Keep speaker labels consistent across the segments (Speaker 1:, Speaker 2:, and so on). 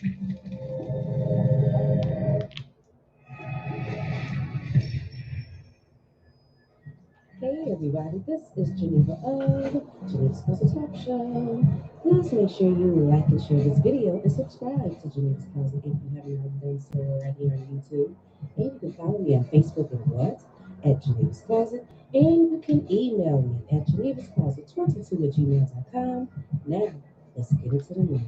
Speaker 1: Hey everybody, this is Geneva of Geneva's Closet Talk Show. Please make sure you like and share this video and subscribe to Geneva's Closet if you haven't already done so right here on YouTube. And you can follow me on Facebook and what? At Geneva's Closet. And you can email me at genevascloset22@gmail.com. Now, let's get into the news.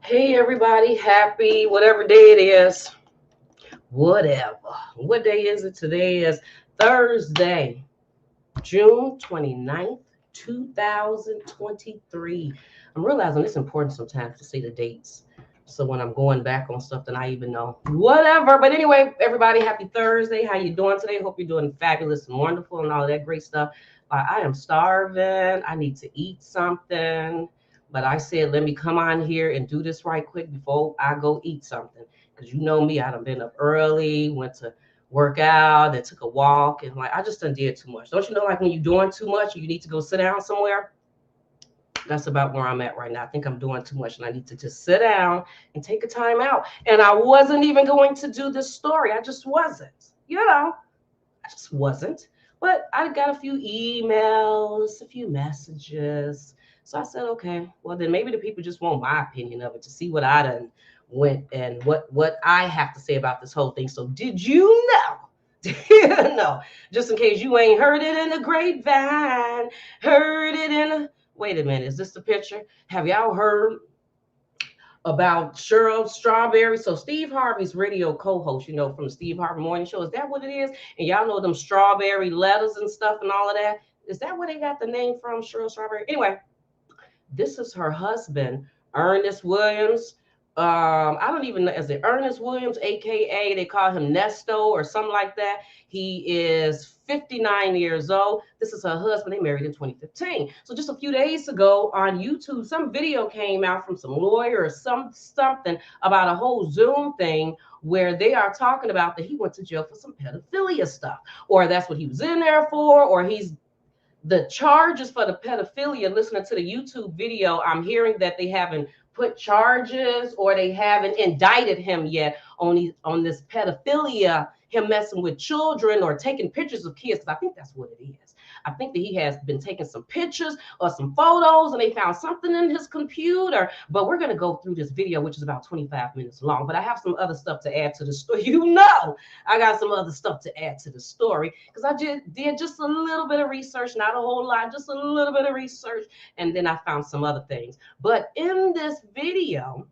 Speaker 2: Hey everybody, happy whatever day it is. Whatever. What day is it? Today is Thursday, June 29th, 2023. I'm realizing it's important sometimes to see the dates. So when I'm going back on stuff, then I even know whatever. But anyway, everybody, happy Thursday. How you doing today? Hope you're doing fabulous and wonderful and all that great stuff. I am starving. I need to eat something. But I said, let me come on here and do this right quick before I go eat something. Because you know me, I done been up early, went to work out, then took a walk, and like I just done did too much. Don't you know, like when you're doing too much, you need to go sit down somewhere? That's about where I'm at right now. I think I'm doing too much and I need to just sit down and take a time out. And I wasn't even going to do this story. I just wasn't, I just wasn't. But I got a few emails, a few messages. So I said, okay, well then maybe the people just want my opinion of it to see what I done went and what I have to say about this whole thing. So did you know? No, just in case you ain't heard it in the grapevine, heard it in a wait a minute, is this the picture? Have y'all heard about Cheryl Strawberry? So Steve Harvey's radio co-host, from the Steve Harvey Morning Show. Is that what it is? And y'all know them strawberry letters and stuff and all of that? Is that where they got the name from, Cheryl Strawberry? Anyway, this is her husband, Ernest Williams. I don't even know, is it Ernest Williams, aka they call him Nesto or something like that. He is 59 years old. This is her husband. They married in 2015. So just a few days ago on YouTube, some video came out from some lawyer or something about a whole Zoom thing where they are talking about that he went to jail for some pedophilia stuff, or that's what he was in there for, or he's the charges for the pedophilia. Listening to the YouTube video, I'm hearing that they haven't put charges or they haven't indicted him yet on this pedophilia, him messing with children or taking pictures of kids, because I think that's what it is. I think that he has been taking some pictures or some photos and they found something in his computer. But we're going to go through this video, which is about 25 minutes long. But I have some other stuff to add to the story. I got some other stuff to add to the story because I did just a little bit of research, not a whole lot, just a little bit of research. And then I found some other things. But in this video,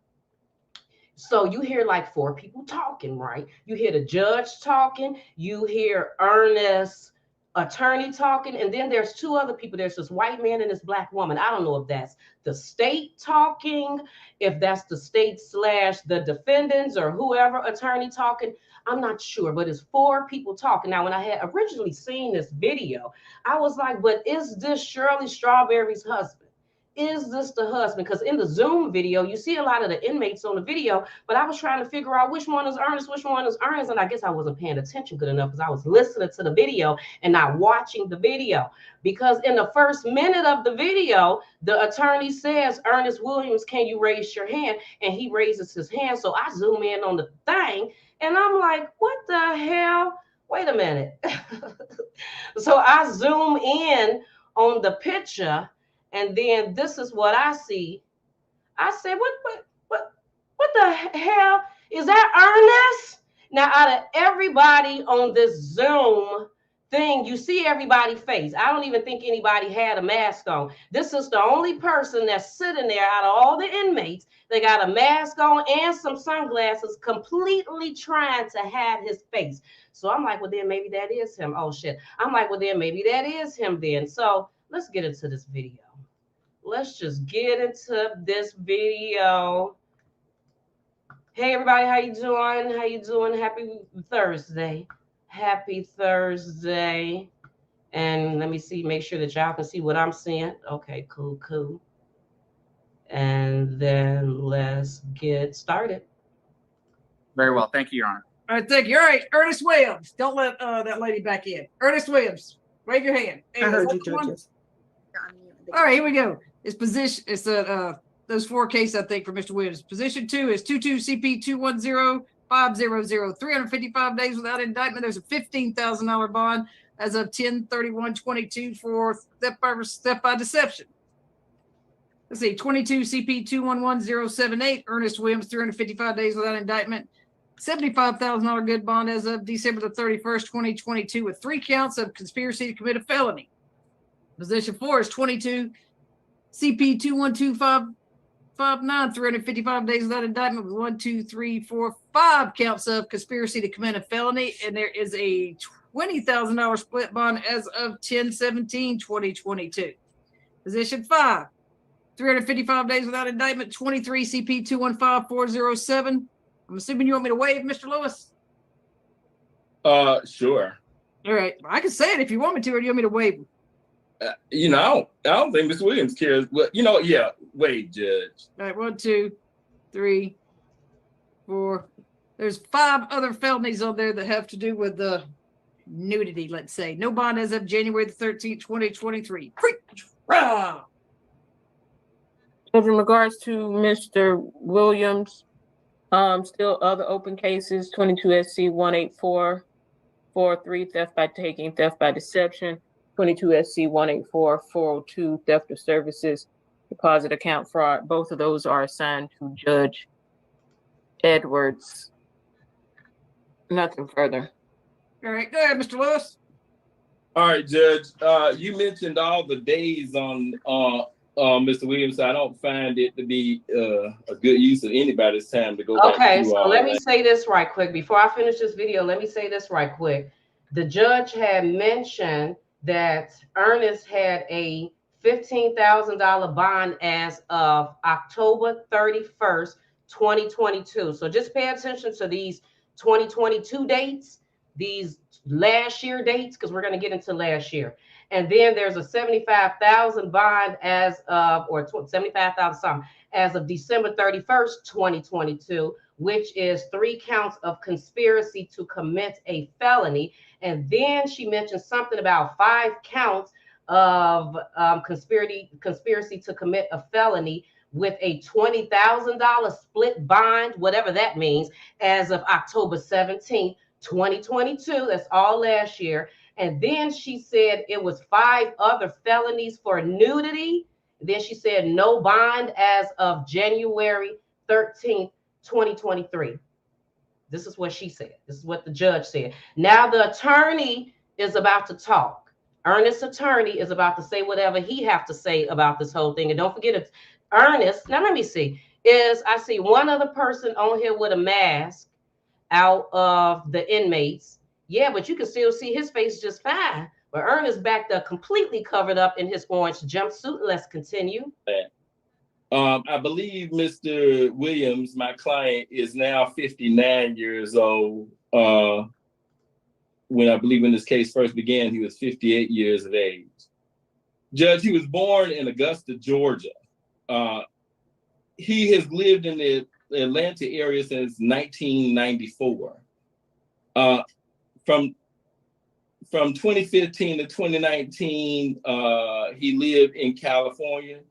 Speaker 2: so you hear like four people talking, right? You hear the judge talking, you hear Ernest's attorney talking, and then there's two other people. There's this white man and this black woman. I don't know if that's the state talking, if that's the state / the defendants or whoever attorney talking. I'm not sure, but it's four people talking. Now, when I had originally seen this video, I was like, but is this Shirley Strawberry's husband? Is this the husband? Because in the Zoom video, you see a lot of the inmates on the video, but I was trying to figure out which one is Ernest, which one is Ernest, and I guess I wasn't paying attention good enough because I was listening to the video and not watching the video. Because in the first minute of the video, the attorney says, Ernest Williams, can you raise your hand? And he raises his hand, so I zoom in on the thing, and I'm like, what the hell? Wait a minute. So I zoom in on the picture, and then this is what I see. I say, what the hell? Is that Ernest? Now, out of everybody on this Zoom thing, you see everybody's face. I don't even think anybody had a mask on. This is the only person that's sitting there out of all the inmates. They got a mask on and some sunglasses, completely trying to hide his face. So I'm like, well, then maybe that is him. Oh, shit. I'm like, well, then maybe that is him then. So let's get into this video. Let's just get into this video. Hey, everybody. How you doing? How you doing? Happy Thursday. Happy Thursday. And let me see, make sure that y'all can see what I'm seeing. Okay, cool. And then let's get started.
Speaker 3: Very well. Thank you, Your Honor.
Speaker 4: All right, thank you. All right, Ernest Williams. Don't let that lady back in. Ernest Williams, wave your hand.
Speaker 5: I heard you, judges.
Speaker 4: All right, here we go. His position is a those 4 cases, I think, for Mr. Williams. Position 2 is 22 CP 210-500, 355 days without indictment. There's a $15,000 bond as of 10/31/22 for theft by deception. Let's see, 22 CP 211078, Ernest Williams, 355 days without indictment. $75,000 good bond as of December the 31st, 2022, with 3 counts of conspiracy to commit a felony. Position 4 is 22 CP 212559, 355 days without indictment with 1, 2, 3, 4, 5 counts of conspiracy to commit a felony. And there is a $20,000 split bond as of 10/17/2022. Position 5, 355 days without indictment, 23 CP 215407. I'm assuming you want me to waive, Mr. Lewis?
Speaker 5: Sure.
Speaker 4: All right. I can say it if you want me to, or do you want me to waive?
Speaker 5: I don't think Ms. Williams cares. But yeah, wait, Judge.
Speaker 4: All right, 1, 2, 3, 4. There's 5 other felonies on there that have to do with the nudity, let's say. No bond as of January the 13th, 2023.
Speaker 6: Judge, in regards to Mr. Williams, still other open cases, 22 SC 18443, theft by taking, theft by deception, 22 SC 184-402, theft of services, deposit account fraud. Both of those are assigned to Judge Edwards. Nothing further.
Speaker 4: All right, go ahead, Mr. Lewis.
Speaker 5: All right, Judge. You mentioned all the days on Mr. Williams. So I don't find it to be a good use of anybody's time to go back
Speaker 2: Okay,
Speaker 5: through
Speaker 2: so
Speaker 5: all
Speaker 2: let me
Speaker 5: that.
Speaker 2: say this right quick. Before I finish this video, let me say this right quick. The judge had mentioned that Ernest had a $15,000 bond as of October 31st, 2022. So just pay attention to these 2022 dates, these last year dates, because we're going to get into last year. And then there's a $75,000 bond as of, or $75,000 something, as of December 31st, 2022, which is 3 counts of conspiracy to commit a felony. And then she mentioned something about 5 counts of conspiracy to commit a felony with a $20,000 split bond, whatever that means, as of October 17th, 2022. That's all last year. And then she said it was 5 other felonies for nudity. Then she said no bond as of January 13th, 2023. This is what she said. This is what the judge said. Now the attorney is about to talk. Ernest's attorney is about to say whatever he have to say about this whole thing. And don't forget, it's Ernest. Now let me see. I see one other person on here with a mask out of the inmates. Yeah, but you can still see his face just fine. But Ernest back there completely covered up in his orange jumpsuit. Let's continue.
Speaker 5: I believe Mr. Williams, my client, is now 59 years old. When I believe when this case first began, he was 58 years of age. Judge, he was born in Augusta, Georgia. He has lived in the Atlanta area since 1994. From 2015 to 2019, he lived in California.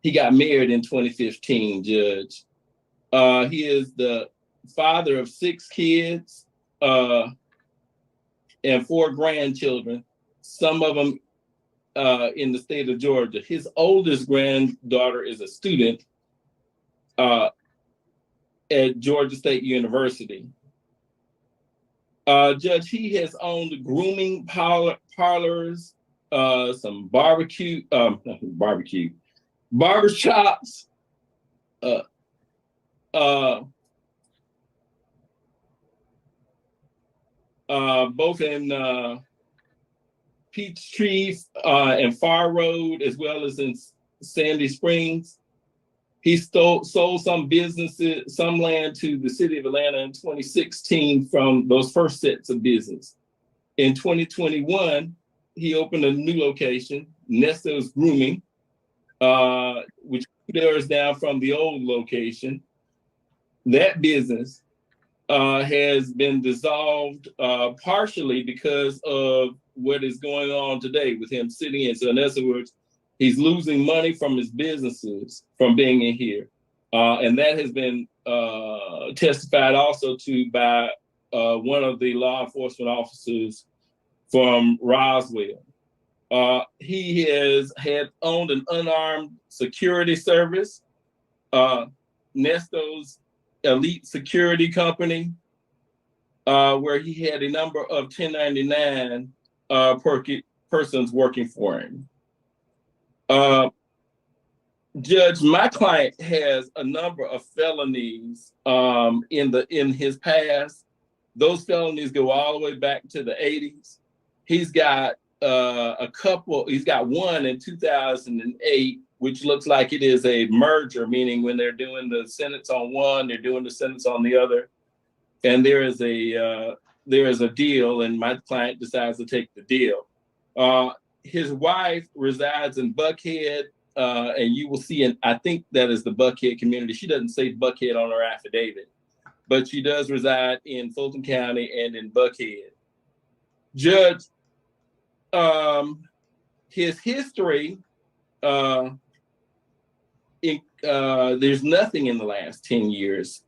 Speaker 5: He got married in 2015, Judge. He is the father of 6 kids and 4 grandchildren, some of them in the state of Georgia. His oldest granddaughter is a student at Georgia State University. Judge, he has owned grooming parlors, some barbershops, both in Peachtree and Far Road, as well as in Sandy Springs. He sold some businesses, some land to the city of Atlanta in 2016 from those first sets of business. In 2021, he opened a new location, Nesta's Grooming, which 2 doors down from the old location. That business has been dissolved partially because of what is going on today with him sitting in. So in other words, He's losing money from his businesses from being in here. And that has been testified also to by one of the law enforcement officers from Roswell. He had owned an unarmed security service, Nesto's Elite Security Company, where he had a number of 1099 persons working for him. Judge, my client has a number of felonies in his past. Those felonies go all the way back to the 80s. He's got he's got one in 2008, which looks like it is a merger, meaning when they're doing the sentence on one, they're doing the sentence on the other. And there is a deal, and my client decides to take the deal. His wife resides in Buckhead, and you will see, and I think that is the Buckhead community. She doesn't say Buckhead on her affidavit, but she does reside in Fulton County and in Buckhead. Judge, his history, there's nothing in the last 10 years.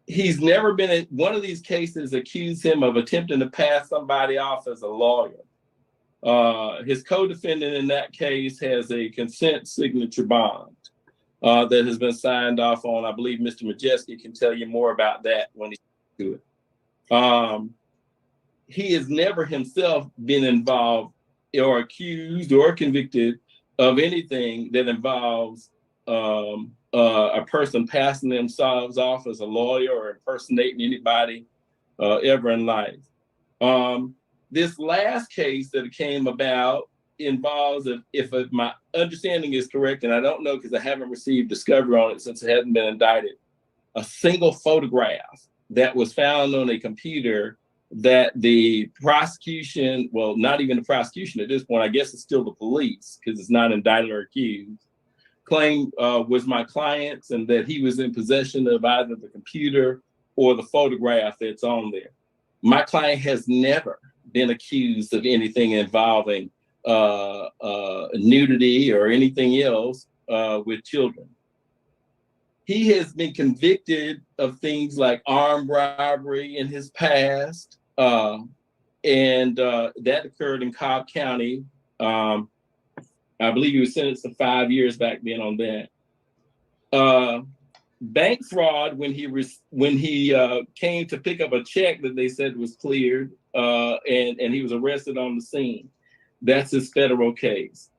Speaker 5: He's never been in one of these cases accused him of attempting to pass somebody off as a lawyer. His co-defendant in that case has a consent signature bond that has been signed off on. I believe Mr. Majeski can tell you more about that when he's to it. He has never himself been involved or accused or convicted of anything that involves a person passing themselves off as a lawyer or impersonating anybody ever in life. This last case that came about involves, if my understanding is correct, and I don't know because I haven't received discovery on it since it hasn't been indicted, a single photograph that was found on a computer that the prosecution, well, not even the prosecution at this point, I guess it's still the police because it's not indicted or accused, claimed was my client's, and that he was in possession of either the computer or the photograph that's on there. My client has never been accused of anything involving nudity or anything else with children. He has been convicted of things like armed robbery in his past, and that occurred in Cobb County. I believe he was sentenced to 5 years back then on that. Bank fraud when he came to pick up a check that they said was cleared, and he was arrested on the scene. That's his federal case.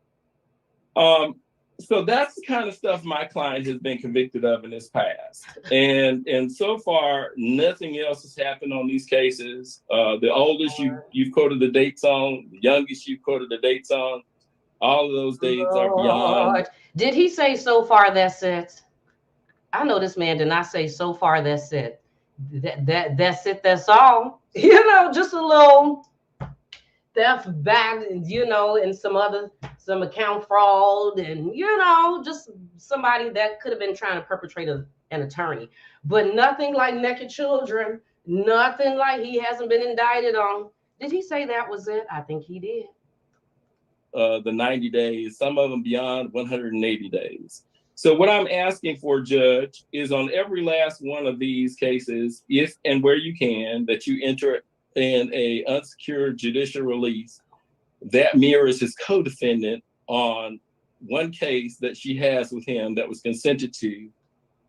Speaker 5: So that's the kind of stuff my client has been convicted of in his past. And so far, nothing else has happened on these cases. The oldest you've quoted the dates on, the youngest you've quoted the dates on, all of those dates are beyond.
Speaker 2: Did he say so far that's it? I know this man did not say so far that's it. That's it, that's all. You know, just a little theft back, you know, and some account fraud, and you know, just somebody that could have been trying to perpetrate an attorney, but nothing like naked children, nothing like he hasn't been indicted on. Did he say that was it? I think he did.
Speaker 5: The 90 days, some of them beyond 180 days. So what I'm asking for, Judge, is on every last one of these cases, if and where you can, that you enter in a unsecured judicial release that mirrors his co-defendant on one case that she has with him that was consented to,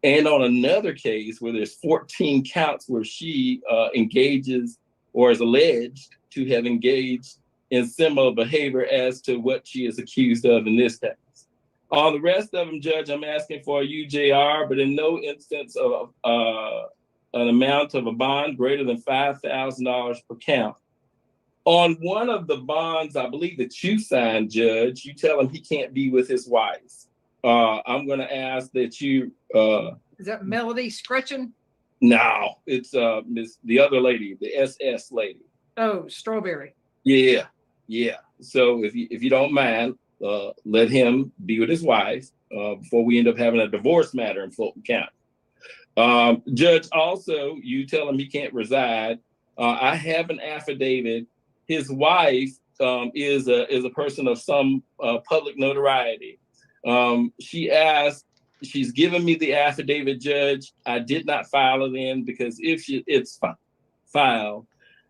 Speaker 5: and on another case where there's 14 counts where she engages or is alleged to have engaged in similar behavior as to what she is accused of in this case. On the rest of them, Judge, I'm asking for a UJR, but in no instance of an amount of a bond greater than $5,000 per count. On one of the bonds, I believe that you signed, Judge, you tell him he can't be with his wife. I'm going to ask that you...
Speaker 4: Is that Melody Scretchen?
Speaker 5: No, it's the other lady, the SS lady.
Speaker 4: Oh, Strawberry.
Speaker 5: Yeah. So if you don't mind, let him be with his wife before we end up having a divorce matter in Fulton County. Judge, also, you tell him he can't reside. I have an affidavit. His wife is a person of some public notoriety. She's given me the affidavit, Judge. I did not file it in because if it's filed,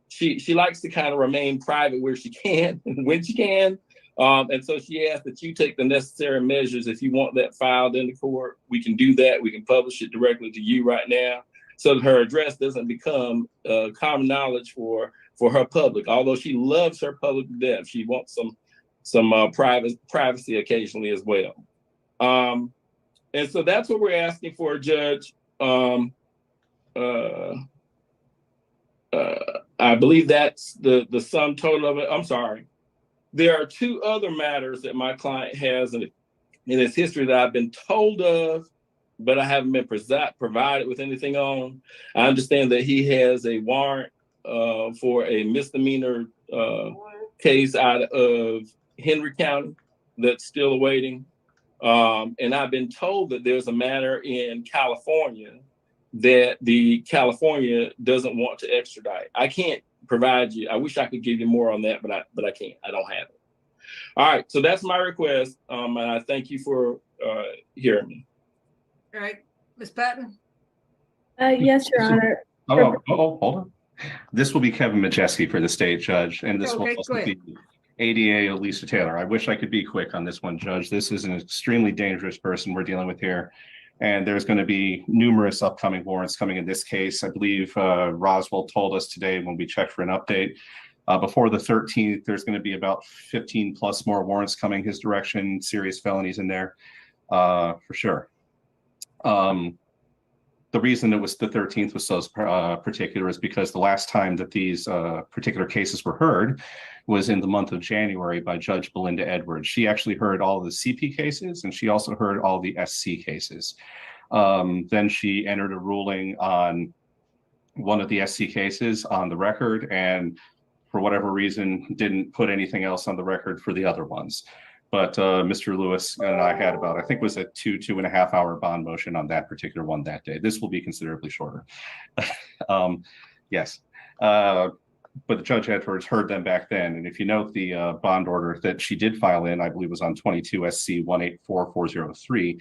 Speaker 5: she likes to kind of remain private where she can and when she can. And so she asked that you take the necessary measures. If you want that filed in the court, we can do that. We can publish it directly to you right now so that her address doesn't become common knowledge for her public. Although she loves her public to death, she wants some privacy occasionally as well. And so that's what we're asking for, Judge. I believe that's the sum total of it. I'm sorry. There are two other matters that my client has in his history that I've been told of, but I haven't been provided with anything on. I understand that he has a warrant for a misdemeanor case out of Henry County that's still awaiting. And I've been told that there's a matter in California that the California doesn't want to extradite. I can't provide you. I wish I could give you more on that, but I can't. I don't have it. All right. So that's my request. And I thank you for hearing me.
Speaker 4: All right, Ms. Patton.
Speaker 7: Yes, Your Honor.
Speaker 8: Hold on. This will be Kevin Majeski for the state judge, and this will also be ADA Lisa Taylor. I wish I could be quick on this one, Judge. This is an extremely dangerous person we're dealing with here. And there's going to be numerous upcoming warrants coming in this case. I believe Roswell told us today when we checked for an update. Before the 13th, there's going to be about 15 plus more warrants coming his direction, serious felonies in there, for sure. The reason it was the 13th was so particular is because the last time that these particular cases were heard was in the month of January by Judge Belinda Edwards. She actually heard all the CP cases and she also heard all the SC cases. Then she entered a ruling on one of the SC cases on the record and for whatever reason didn't put anything else on the record for the other ones. But Mr. Lewis and I had about, I think it was a 2.5 hour bond motion on that particular one that day. This will be considerably shorter. Yes. But Judge Edwards heard them back then. And if you note the bond order that she did file in, I believe was on 22 SC 184403,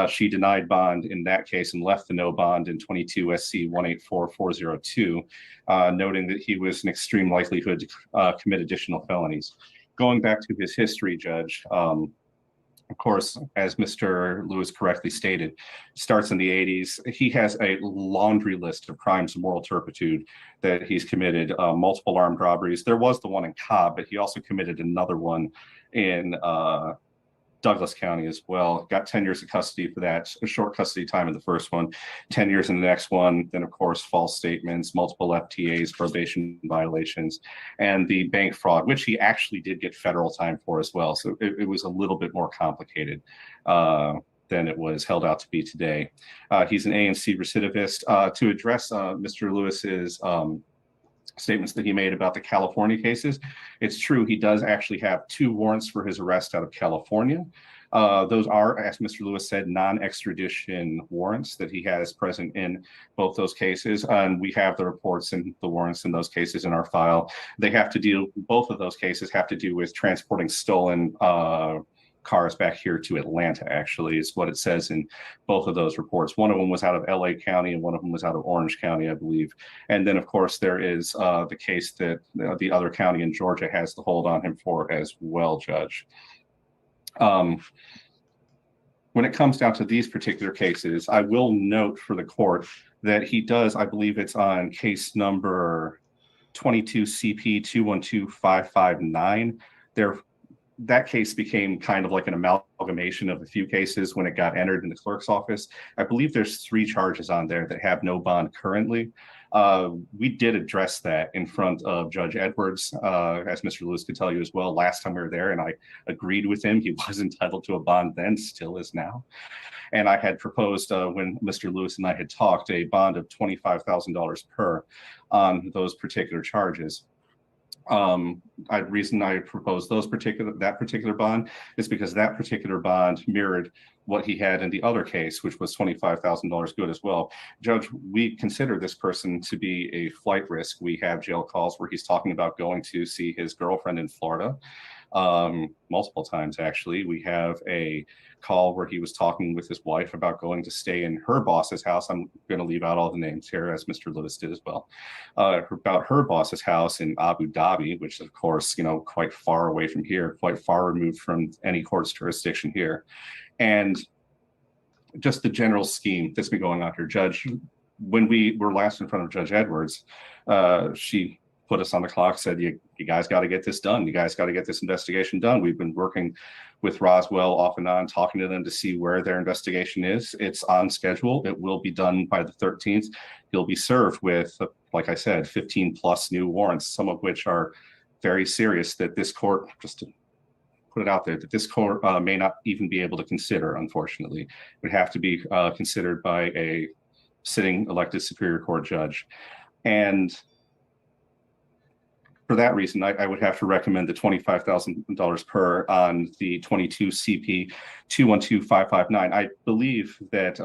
Speaker 8: she denied bond in that case and left the no bond in 22 SC 184402, noting that he was an extreme likelihood to commit additional felonies. Going back to his history, Judge, of course, as Mr. Lewis correctly stated, starts in the 80s. He has a laundry list of crimes of moral turpitude that he's committed, multiple armed robberies. There was the one in Cobb, but he also committed another one in Douglas County as well. Got 10 years of custody for that, a short custody time in the first one, 10 years in the next one. Then, of course, false statements, multiple FTAs, probation violations, and the bank fraud, which he actually did get federal time for as well. So it was a little bit more complicated than it was held out to be today. He's an AMC recidivist. To address Mr. Lewis's statements that he made about the California cases, it's true, he does actually have 2 warrants for his arrest out of California. Those are, as Mr. Lewis said, non-extradition warrants that he has present in both those cases. And we have the reports and the warrants in those cases in our file. They have to deal, both of those cases have to do with transporting stolen cars back here to Atlanta, actually, is what it says in both of those reports. One of them was out of LA County and one of them was out of Orange County, I believe. And then, of course, there is the case that the other county in Georgia has the hold on him for as well, Judge. When it comes down to these particular cases, I will note for the court that he does, I believe it's on case number 22 CP 212559. That case became kind of like an amalgamation of a few cases when it got entered in the clerk's office. I believe there's 3 charges on there that have no bond currently. We did address that in front of Judge Edwards, as Mr. Lewis could tell you as well, last time we were there, and I agreed with him. He was entitled to a bond then, still is now. And I had proposed, when Mr. Lewis and I had talked, a bond of $25,000 per on those particular charges. Reason I proposed that particular bond is because that particular bond mirrored what he had in the other case, which was $25,000 good as well. Judge, we consider this person to be a flight risk. We have jail calls where he's talking about going to see his girlfriend in Florida, multiple times actually. We have a call where he was talking with his wife about going to stay in her boss's house. I'm going to leave out all the names here, as Mr. Lewis did as well, about her boss's house in Abu Dhabi, which is, of course, quite far away from here, quite far removed from any court's jurisdiction here. And just the general scheme that's been going on here. Judge, when we were last in front of Judge Edwards, she put us on the clock, said, you guys got to get this done. You guys got to get this investigation done. We've been working with Roswell off and on, talking to them to see where their investigation is. It's on schedule. It will be done by the 13th. He'll be served with, like I said, 15 plus new warrants, some of which are very serious, that this court, just to put it out there, that this court may not even be able to consider, unfortunately. It would have to be considered by a sitting elected Superior Court judge. And for that reason, I would have to recommend the $25,000 per on the 22 CP 212559. I believe that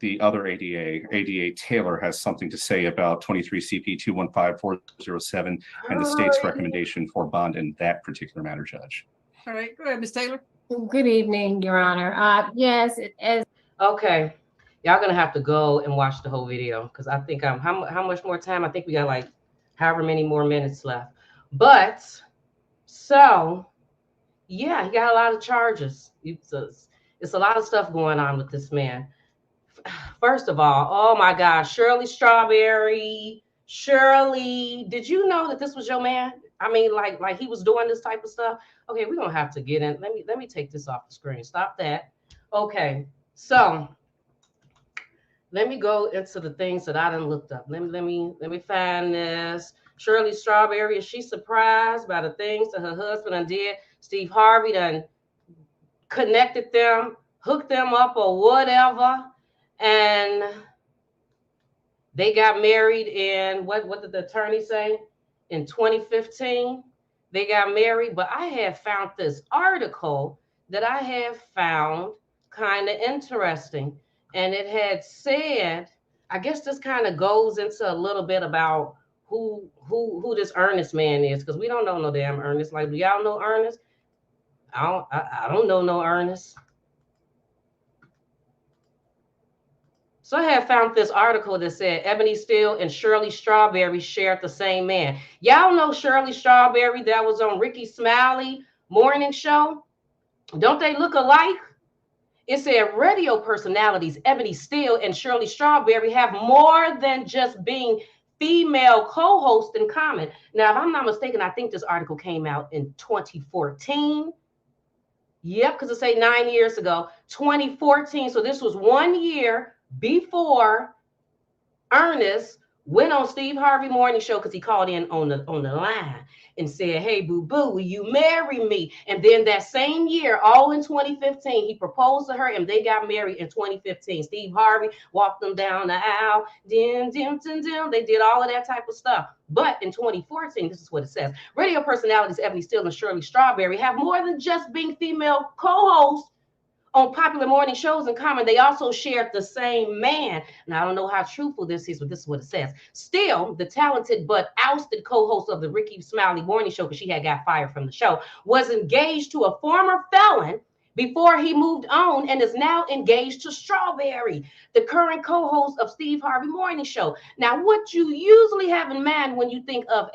Speaker 8: the other ADA Taylor, has something to say about 23 CP 215407 and the state's recommendation for bond in that particular matter, Judge.
Speaker 4: All right, go ahead, Ms. Taylor.
Speaker 9: Good evening, Your Honor. Yes,
Speaker 2: Okay. Y'all gonna have to go and watch the whole video, because I think how much more time? I think we got like however many more minutes left. But so yeah, he got a lot of charges. It's a lot of stuff going on with this man. First of all, oh my gosh, Shirley Strawberry. Shirley, did you know that this was your man? I mean, like he was doing this type of stuff. Okay, we're gonna have to get in. Let me take this off the screen. Stop that. Okay, so let me go into the things that I done looked up. Let me find this. Shirley Strawberry, is she surprised by the things that her husband done did? Steve Harvey done connected them, hooked them up or whatever. And they got married in, what did the attorney say? In 2015, they got married. But I have found this article that I have found kind of interesting. And it had said, I guess this kind of goes into a little bit about who this Ernest man is, because we don't know no damn Ernest. Like, do y'all know Ernest? I don't know no Ernest. So I have found this article that said Ebony Steele and Shirley Strawberry shared the same man. Y'all know Shirley Strawberry that was on Ricky Smiley morning show? Don't they look alike? It said radio personalities Ebony Steele and Shirley Strawberry have more than just being female co-hosts in common. Now, if I'm not mistaken, I think this article came out in 2014. Yep, because it say 9 years ago, 2014. So this was 1 year before Ernest went on Steve Harvey morning show, because he called in on the line and said, hey, boo-boo, will you marry me? And then that same year, all in 2015, he proposed to her and they got married in 2015. Steve Harvey walked them down the aisle. Dim, dim, dim, dim. They did all of that type of stuff. But in 2014, this is what it says. Radio personalities Ebony Steele and Shirley Strawberry have more than just being female co-hosts on popular morning shows in common. They also shared the same man. Now, I don't know how truthful this is, but this is what it says. Still, the talented but ousted co-host of the Ricky Smiley morning show, because she had got fired from the show, was engaged to a former felon before he moved on and is now engaged to Strawberry, the current co-host of Steve Harvey morning show. Now, what you usually have in mind when you think of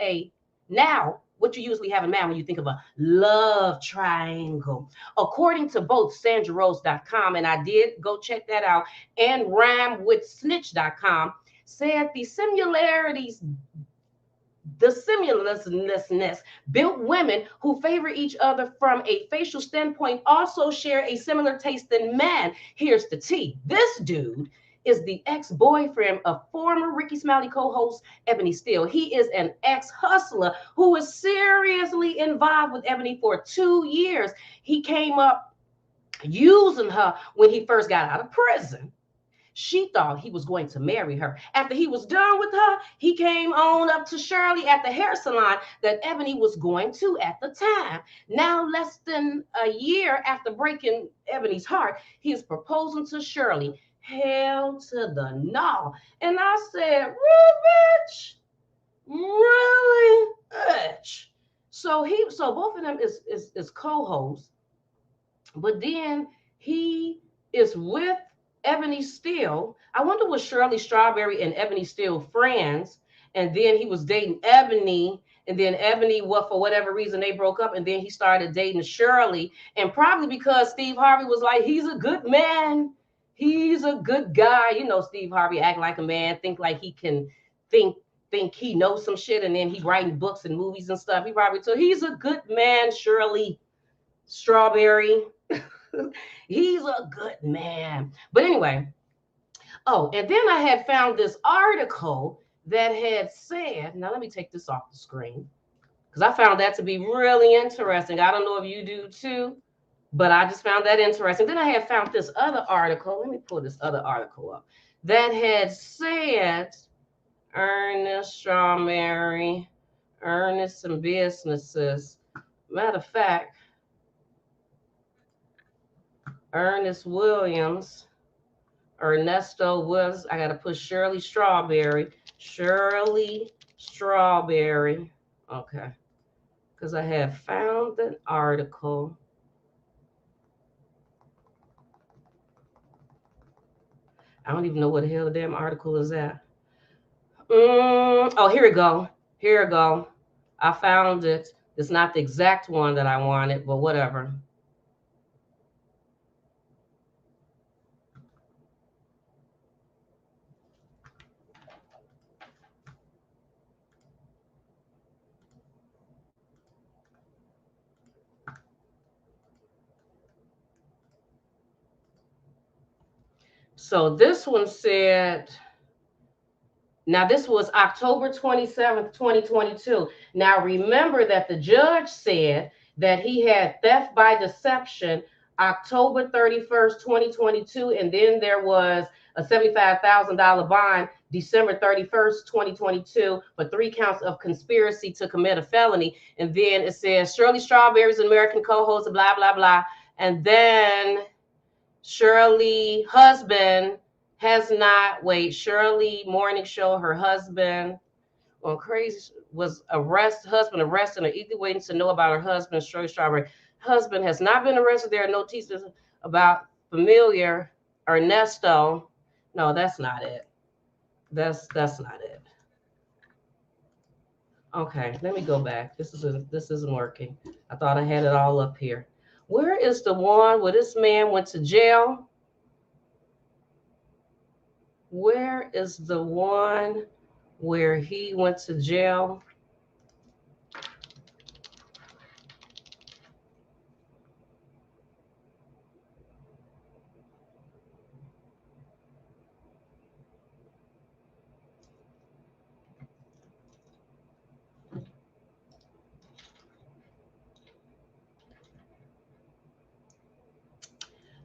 Speaker 2: what you usually have in mind when you think of a love triangle, according to both SandraRose.com, and I did go check that out, and rhymewithsnitch.com, said the similarness built women who favor each other from a facial standpoint also share a similar taste in men. Here's the tea. This dude is the ex-boyfriend of former Ricky Smiley co-host Ebony Steele. He is an ex-hustler who was seriously involved with Ebony for 2 years. He came up using her when he first got out of prison. She thought he was going to marry her. After he was done with her, he came on up to Shirley at the hair salon that Ebony was going to at the time. Now, less than a year after breaking Ebony's heart, he is proposing to Shirley. Hell to the no. And I said, really, bitch? Really, bitch? So both of them is co-hosts, but then he is with Ebony still. I wonder was Shirley Strawberry and Ebony still friends? And then he was dating Ebony, and then Ebony, for whatever reason, they broke up, and then he started dating Shirley. And probably because Steve Harvey was like, he's a good man. He's a good guy. You know, Steve Harvey act like a man, think like he can think he knows some shit, and then he writing books and movies and stuff. He probably told he's a good man, Shirley Strawberry. He's a good man. But anyway, and then I had found this article that had said, now let me take this off the screen, because I found that to be really interesting. I don't know if you do too, but I just found that interesting. Then I had found this other article. Let me pull this other article up that had said Ernest Strawberry, Ernest and businesses. Matter of fact, Ernest Williams, Ernesto was, I got to put Shirley Strawberry. Shirley Strawberry. Okay. Because I have found an article. I don't even know what the hell the damn article is at. Oh, here we go. Here we go. I found it. It's not the exact one that I wanted, but whatever. So this one said, now this was October 27th, 2022. Now remember that the judge said that he had theft by deception October 31st, 2022, and then there was a $75,000 bond December 31st, 2022 for 3 counts of conspiracy to commit a felony. And then it says Shirley Strawberry's an American co-host, blah, blah, blah. And then Shirley husband has not, Shirley Morning Show, her husband, well, crazy, was husband arrested or eagerly waiting to know about her husband, Shirley Strawberry. Husband has not been arrested. There are no teasers about familiar Ernesto. No, that's not it. That's not it. Okay, let me go back. This isn't working. I thought I had it all up here. Where is the one where this man went to jail? Where is the one where he went to jail?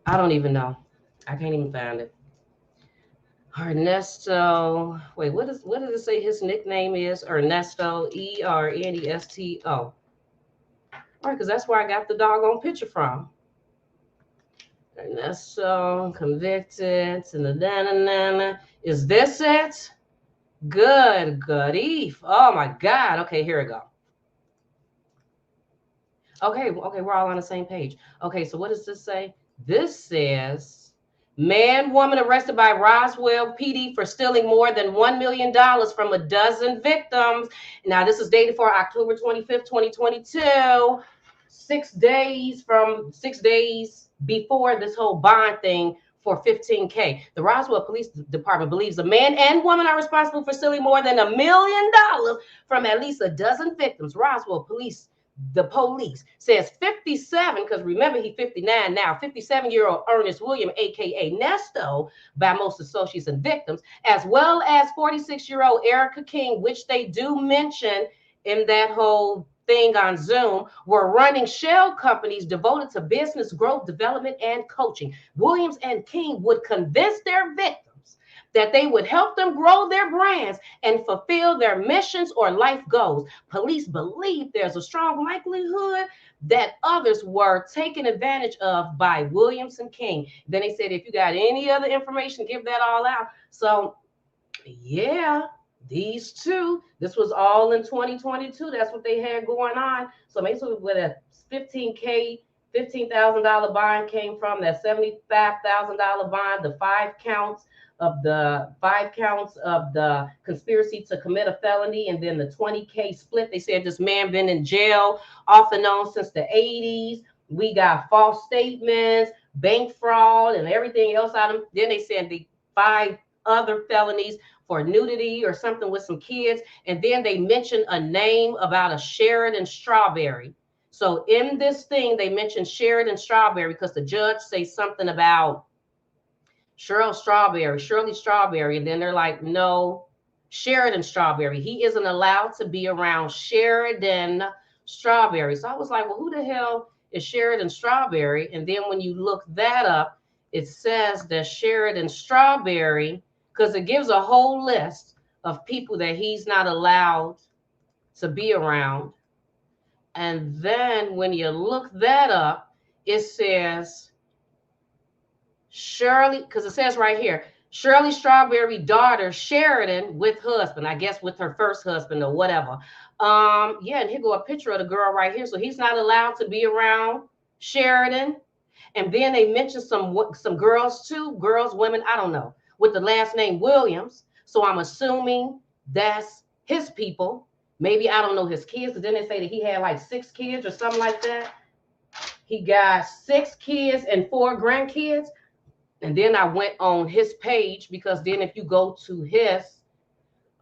Speaker 2: I don't even know. I can't even find it. Ernesto. Wait, what did it say his nickname is? Ernesto, Ernesto. All right, because that's where I got the doggone picture from. Ernesto, convicted. Is this it? Good grief. Oh my God. Okay, here we go. Okay, we're all on the same page. Okay, so what does this say? This says, man, woman arrested by Roswell PD for stealing more than $1 million from a dozen victims. Now, this is dated for October 25th, 2022. 6 days before this whole bond thing for $15K. The Roswell Police Department believes the man and woman are responsible for stealing more than $1 million from at least a dozen victims. Roswell Police. The police says 57, because remember he's 59 now, 57-year-old Ernest William, aka Nesto, by most associates and victims, as well as 46-year-old Erica King, which they do mention in that whole thing on Zoom, were running shell companies devoted to business growth, development, and coaching. Williams and King would convince their victims that they would help them grow their brands and fulfill their missions or life goals. Police believe there's a strong likelihood that others were taken advantage of by Williams and King. Then they said, if you got any other information, give that all out. So, yeah, these two, this was all in 2022. That's what they had going on. So basically, where that $15,000 bond came from, that $75,000 bond, the 5 counts of the conspiracy to commit a felony, and then the 20K split. They said this man been in jail off and on since the 80s. We got false statements, bank fraud, and everything else out of him. Then they said the 5 other felonies for nudity or something with some kids. And then they mentioned a name about a Sheridan Strawberry. So in this thing, they mentioned Sheridan Strawberry because the judge says something about Shirley Strawberry. And then they're like, no, Sheridan Strawberry. He isn't allowed to be around Sheridan Strawberry. So I was like, well, who the hell is Sheridan Strawberry? And then when you look that up, it says that Sheridan Strawberry, because it gives a whole list of people that he's not allowed to be around. And then when you look that up, it says Shirley, because it says right here, Shirley Strawberry daughter Sheridan with husband, I guess with her first husband or whatever. Yeah, and here go a picture of the girl right here. So he's not allowed to be around Sheridan. And then they mentioned some girls too, women, I don't know, with the last name Williams. So I'm assuming that's his people. Maybe I don't know his kids, because then they say that he had like 6 kids or something like that. He got 6 kids and 4 grandkids. And then I went on his page, because then if you go to his,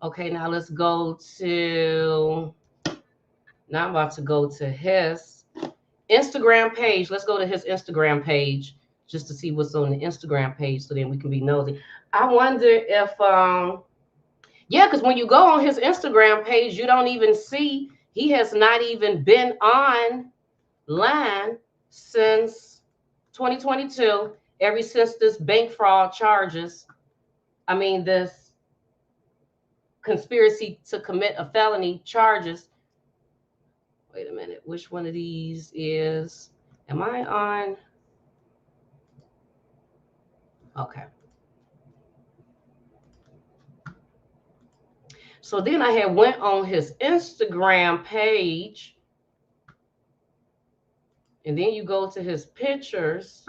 Speaker 2: okay, now let's go to, now I'm about to go to his Instagram page. Let's go to his Instagram page just to see what's on the Instagram page, so then we can be nosy. I wonder if, yeah, because when you go on his Instagram page, you don't even see, he has not even been online since 2022, ever since this bank fraud charges. I mean, this conspiracy to commit a felony charges. Wait a minute, which one of these is, am I on? Okay. So then I had went on his Instagram page, and then you go to his pictures,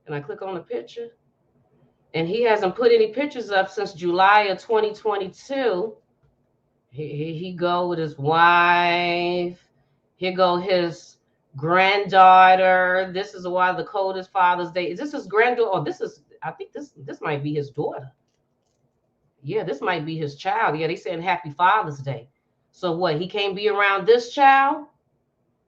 Speaker 2: and I click on the picture, and he hasn't put any pictures up since July of 2022. He go with his wife. Here go his granddaughter. This is why the coldest Father's Day. Is this his granddaughter? Oh, this is, I think this might be his daughter. Yeah, this might be his child. Yeah, they saying Happy Father's Day. So what, he can't be around this child?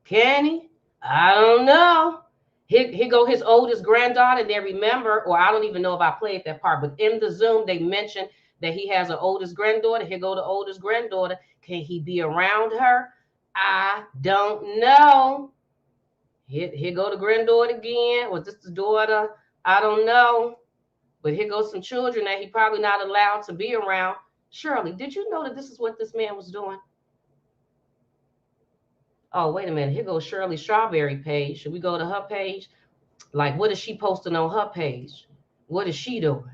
Speaker 2: Can he? I don't know. Here go his oldest granddaughter. And then remember, or I don't even know if I played that part, but in the Zoom, they mentioned that he has an oldest granddaughter. Here go the oldest granddaughter. Can he be around her? I don't know. Here go the granddaughter again. Was this the daughter? I don't know. But here goes some children that he probably not allowed to be around. Shirley, did you know that this is what this man was doing? Oh, wait a minute. Here goes Shirley Strawberry page. Should we go to her page? Like, what is she posting on her page? What is she doing?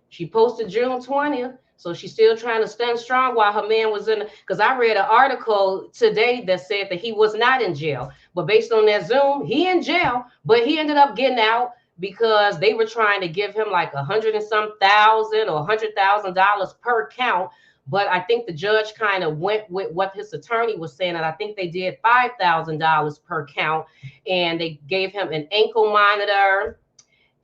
Speaker 2: She posted June 20th. So she's still trying to stand strong while her man was in, because I read an article today that said that he was not in jail. But based on that Zoom, he in jail, but he ended up getting out because they were trying to give him like $100,000 and some thousand or $100,000 per count. But I think the judge kind of went with what his attorney was saying, and I think they did $5,000 per count, and they gave him an ankle monitor,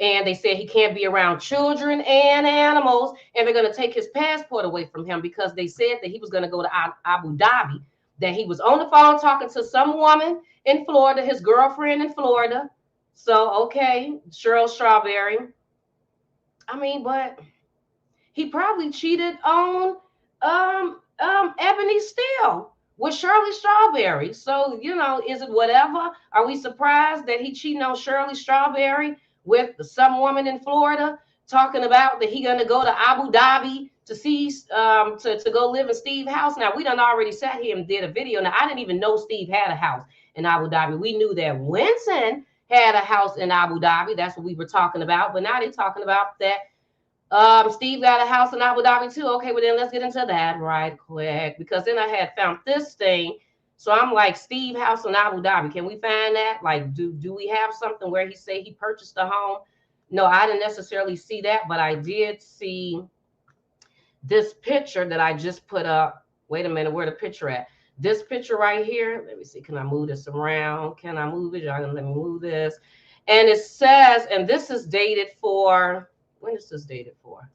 Speaker 2: and they said he can't be around children and animals, and they're going to take his passport away from him because they said that he was going to go to Abu Dhabi, that he was on the phone talking to some woman in Florida, his girlfriend in Florida. So, okay, Shirley Strawberry. I mean, but he probably cheated on Ebony Steele with Shirley Strawberry. So, you know, is it whatever? Are we surprised that he cheating on Shirley Strawberry with some woman in Florida talking about that he gonna go to Abu Dhabi to see to go live in Steve's house. Now we done already sat here and did a video. Now I didn't even know Steve had a house in Abu Dhabi. We knew that Winston had a house in Abu Dhabi. That's what we were talking about. But now they're talking about that Steve got a house in Abu Dhabi too. Okay, well then let's get into that right quick, because then I had found this thing. So I'm like, Steve house in Abu Dhabi. Can we find that? Like, do we have something where he said he purchased a home? No, I didn't necessarily see that, but I did see this picture that I just put up. Wait a minute, where the picture at? This picture right here. Let me see. Can I move this around? Can I move it? Y'all gonna let me move this? And it says, and this is dated for, when is this dated for?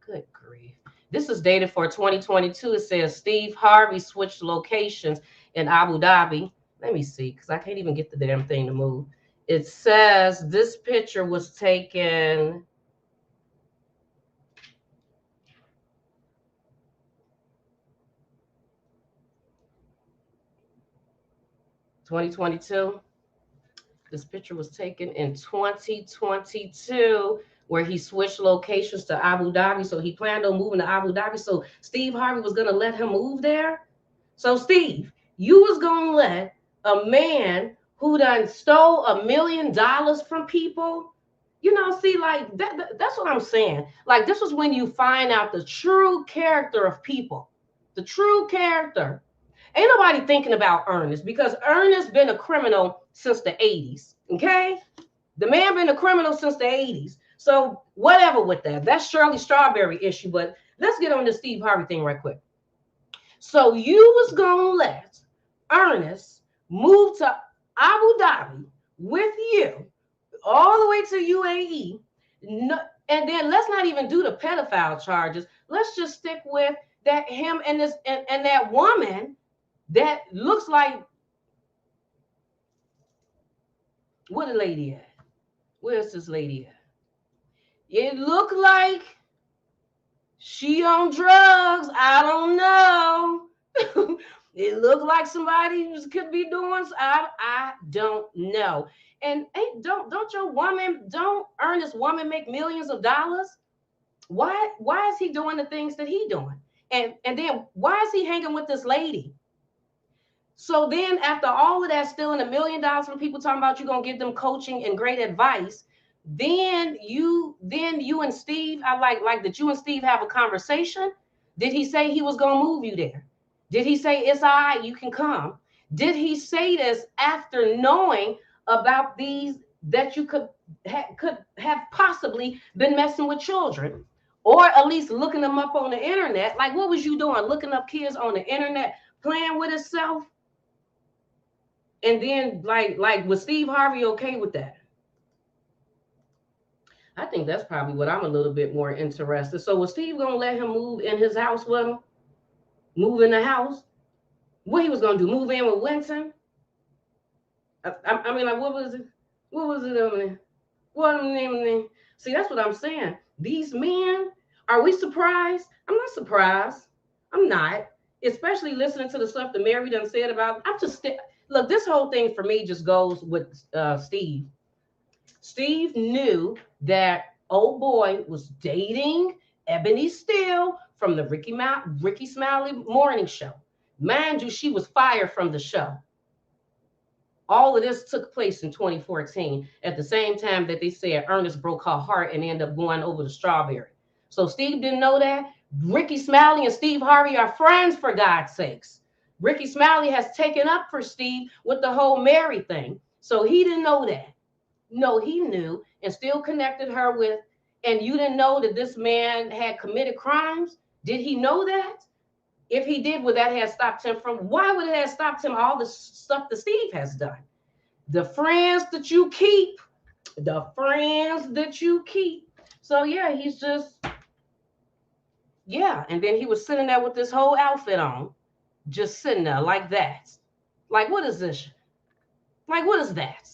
Speaker 2: Good grief. This is dated for 2022. It says Steve Harvey switched locations in Abu Dhabi. Let me see, because I can't even get the damn thing to move. It says this picture was taken 2022. This picture was taken in 2022, where he switched locations to Abu Dhabi. So he planned on moving to Abu Dhabi. So Steve Harvey was going to let him move there. So Steve, you was going to let a man who done stole $1 million from people, you know, see, like that's what I'm saying. Like, this was when you find out the true character of people, the true character. Ain't nobody thinking about Ernest, because Ernest been a criminal since the 80s. Okay. The man been a criminal since the 80s. So whatever with that, that's Shirley Strawberry issue. But let's get on the Steve Harvey thing right quick. So you was going to let Ernest move to Abu Dhabi with you all the way to UAE. No, and then let's not even do the pedophile charges. Let's just stick with that him and this and that woman that looks like, what a lady at? Where's this lady at? It looked like she on drugs. I don't know. It looked like somebody could be doing. I don't know. And don't Ernest woman make millions of dollars? Why is he doing the things that he doing? And then why is he hanging with this lady? So then after all of that, stealing $1 million from people, talking about you gonna give them coaching and great advice, then you and Steve, I like that you and Steve have a conversation. Did he say he was gonna move you there? Did he say it's all right, you can come? Did he say this after knowing about these, that you could have possibly been messing with children, or at least looking them up on the internet? Like, what was you doing, looking up kids on the internet, playing with itself? And then like was Steve Harvey okay with that? I think that's probably what I'm a little bit more interested. So was Steve gonna let him move in his house with him? Move in the house? What he was gonna do? Move in with Winston? I mean, like, what was it? What was it over there? What name of name? See, that's what I'm saying. These men, are we surprised? I'm not surprised. I'm not. Especially listening to the stuff that Mary done said about. I'm just look. This whole thing for me just goes with Steve. Steve knew that old boy was dating Ebony Steele from the Ricky Smiley morning show. Mind you, she was fired from the show. All of this took place in 2014 at the same time that they said Ernest broke her heart and ended up going over to Strawberry. So Steve didn't know that. Ricky Smiley and Steve Harvey are friends, for God's sakes. Ricky Smiley has taken up for Steve with the whole Mary thing. So he didn't know that. No, he knew and still connected her with, and you didn't know that this man had committed crimes? Did he know that? If he did, would that have stopped him from, why would it have stopped him all the stuff that Steve has done? The friends that you keep, the friends that you keep. So yeah, he's just, yeah. And then he was sitting there with this whole outfit on, just sitting there like that. Like, what is this? Like, what is that?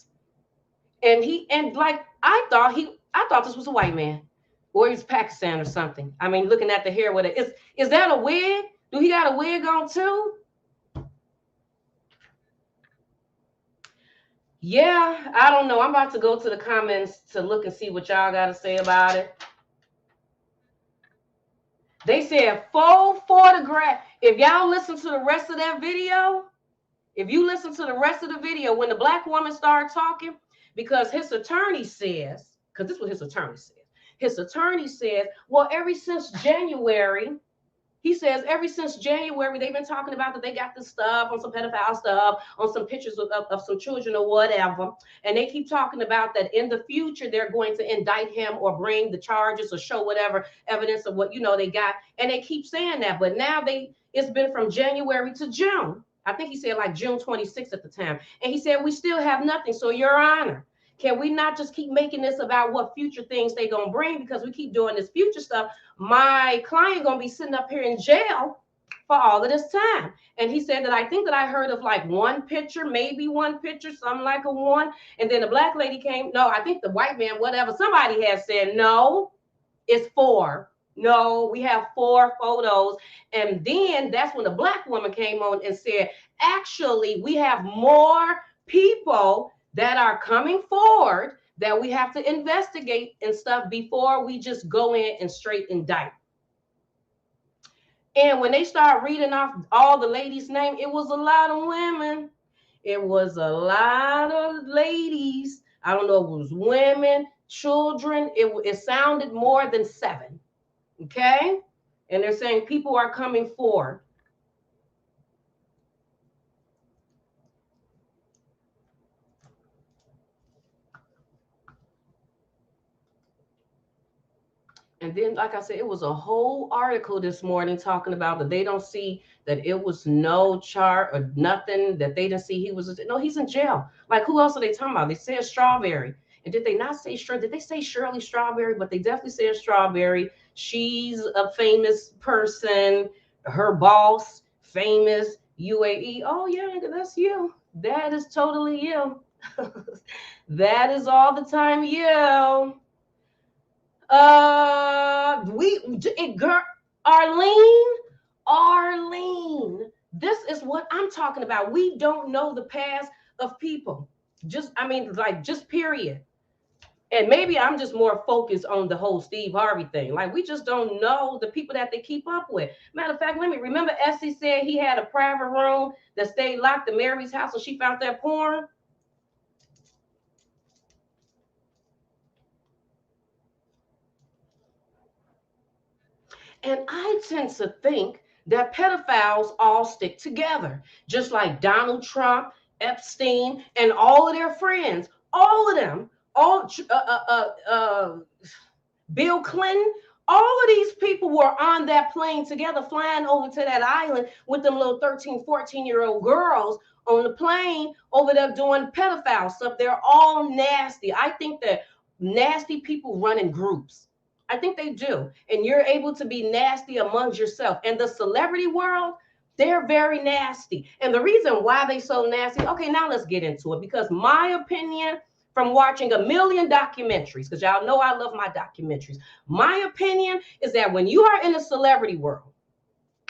Speaker 2: And like, I thought this was a white man, or he's Pakistan or something. I mean, looking at the hair with it, is that a wig? Do he got a wig on too? Yeah, I don't know. I'm about to go to the comments to look and see what y'all got to say about it. They said full photograph. If y'all listen to the rest of that video, if you listen to the rest of the video, when the black woman started talking, because his attorney says, because this is what his attorney says. His attorney says, well, ever since January, he says, ever since January, they've been talking about that they got this stuff on some pedophile stuff, on some pictures of some children or whatever. And they keep talking about that in the future, they're going to indict him or bring the charges or show whatever evidence of what, they got. And they keep saying that. But now it's been from January to June. I think he said like June 26th at the time. And he said, we still have nothing. So, Your Honor, can we not just keep making this about what future things they gonna bring? Because we keep doing this future stuff. My client gonna be sitting up here in jail for all of this time. And he said that I think that I heard of like one picture, maybe one picture, something like a one. And then the black lady came. No, I think the white man, whatever, somebody has said, no, it's 4. No, we have 4 photos. And then that's when the black woman came on and said, actually, we have more people that are coming forward that we have to investigate and stuff before we just go in and straight indict. And when they start reading off all the ladies' names, it was a lot of women. It was a lot of ladies. I don't know if it was women, children. It sounded more than 7. Okay? And they're saying people are coming forward. And then, like I said, it was a whole article this morning talking about that they don't see that it was no chart or nothing, that they didn't see he's in jail. Like, who else are they talking about? They said Strawberry. And did they not say did they say Shirley Strawberry? But they definitely said Strawberry. She's a famous person. Her boss, famous, UAE. Oh, yeah, that's you. That is totally you. That is all the time you. Arlene, this is what I'm talking about. We don't know the past of people. Just period. And maybe I'm just more focused on the whole Steve Harvey thing. Like, we just don't know the people that they keep up with. Matter of fact, remember Essie said he had a private room that stayed locked in Mary's house and she found that porn? And I tend to think that pedophiles all stick together, just like Donald Trump, Epstein, and all of their friends, all of them, Bill Clinton, all of these people were on that plane together, flying over to that island with them little 13, 14-year-old girls on the plane over there doing pedophile stuff. They're all nasty. I think that nasty people run in groups. I think they do. And you're able to be nasty amongst yourself. And the celebrity world, they're very nasty. And the reason why they're so nasty, okay, now let's get into it. Because my opinion, from watching a million documentaries, because y'all know I love my documentaries, my opinion is that when you are in the celebrity world,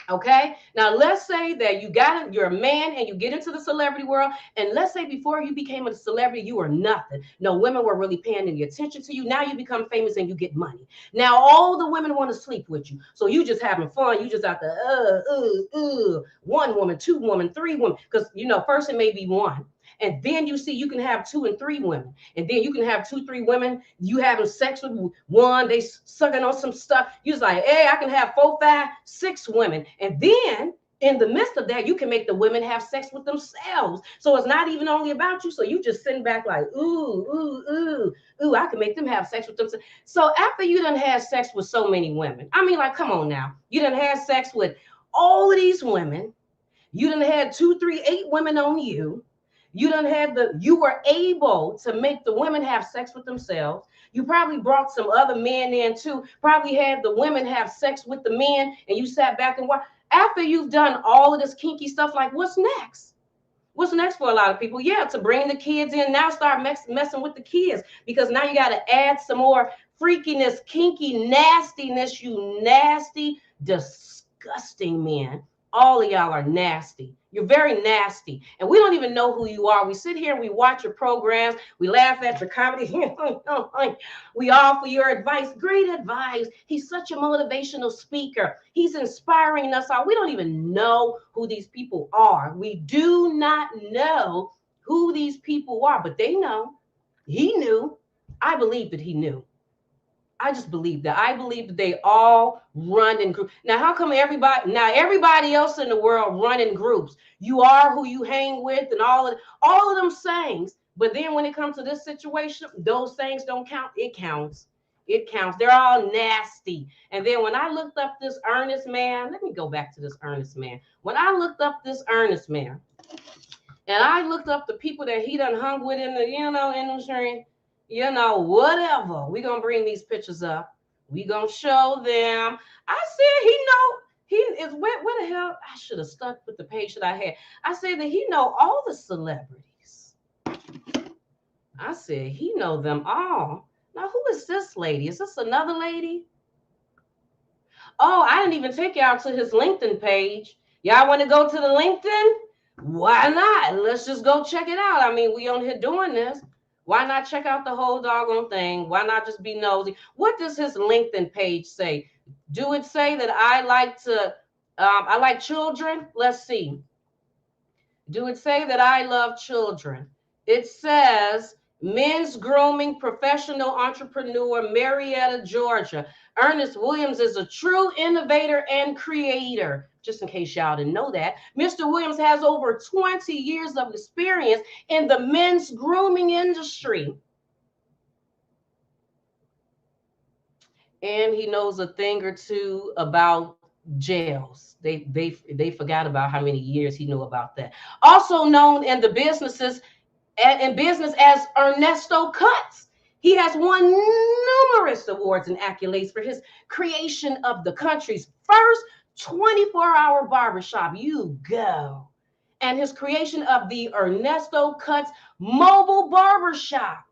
Speaker 2: okay, now let's say that you're a man and you get into the celebrity world, and let's say before you became a celebrity, you were nothing. No women were really paying any attention to you. Now you become famous and you get money. Now all the women want to sleep with you. So you just having fun. You just out there, 1 woman, 2 women, 3 women, because first it may be 1. And then you see you can have 2 and 3 women. And then you can have 2, 3 women. You having sex with 1. They sucking on some stuff. You're like, hey, I can have 4, 5, 6 women. And then in the midst of that, you can make the women have sex with themselves. So it's not even only about you. So you just sitting back like, ooh, I can make them have sex with themselves. So after you done had sex with so many women, I mean, like, come on now. You done had sex with all of these women. You done had 2, 3, 8 women on you. You were able to make the women have sex with themselves. You probably brought some other men in too, probably had the women have sex with the men, and you sat back and watched. After you've done all of this kinky stuff, like, what's next? What's next for a lot of people? Yeah, to bring the kids in, now start messing with the kids, because now you got to add some more freakiness, kinky nastiness, you nasty, disgusting men. All of y'all are nasty. You're very nasty. And we don't even know who you are. We sit here and we watch your programs. We laugh at your comedy. We offer your advice. Great advice. He's such a motivational speaker. He's inspiring us all. We don't even know who these people are. We do not know who these people are, but they know. He knew. I believe that he knew. I just believe that. I believe that they all run in groups. Now, how come everybody else in the world run in groups? You are who you hang with and all of them sayings. But then when it comes to this situation, those things don't count. It counts. It counts. They're all nasty. And then when I looked up this Ernest man, let me go back to this Ernest man. When I looked up this Ernest man, and I looked up the people that he done hung with in the, industry, whatever. We're going to bring these pictures up. We're going to show them. I said, he is, where the hell? I should have stuck with the page that I had. I said that he know all the celebrities. I said, he know them all. Now, who is this lady? Is this another lady? Oh, I didn't even take y'all to his LinkedIn page. Y'all want to go to the LinkedIn? Why not? Let's just go check it out. I mean, we on here doing this. Why not check out the whole doggone thing? Why not just be nosy? What does his LinkedIn page say? Do it say that I like children? Let's see. Do it say that I love children? It says men's grooming professional entrepreneur, Marietta, Georgia. Ernest Williams is a true innovator and creator. Just in case y'all didn't know that. Mr. Williams has over 20 years of experience in the men's grooming industry. And he knows a thing or two about jails. They forgot about how many years he knew about that. Also known in the business as Ernesto Cuts. He has won numerous awards and accolades for his creation of the country's first 24-hour barbershop. You go. And his creation of the Ernesto Cuts mobile barbershop.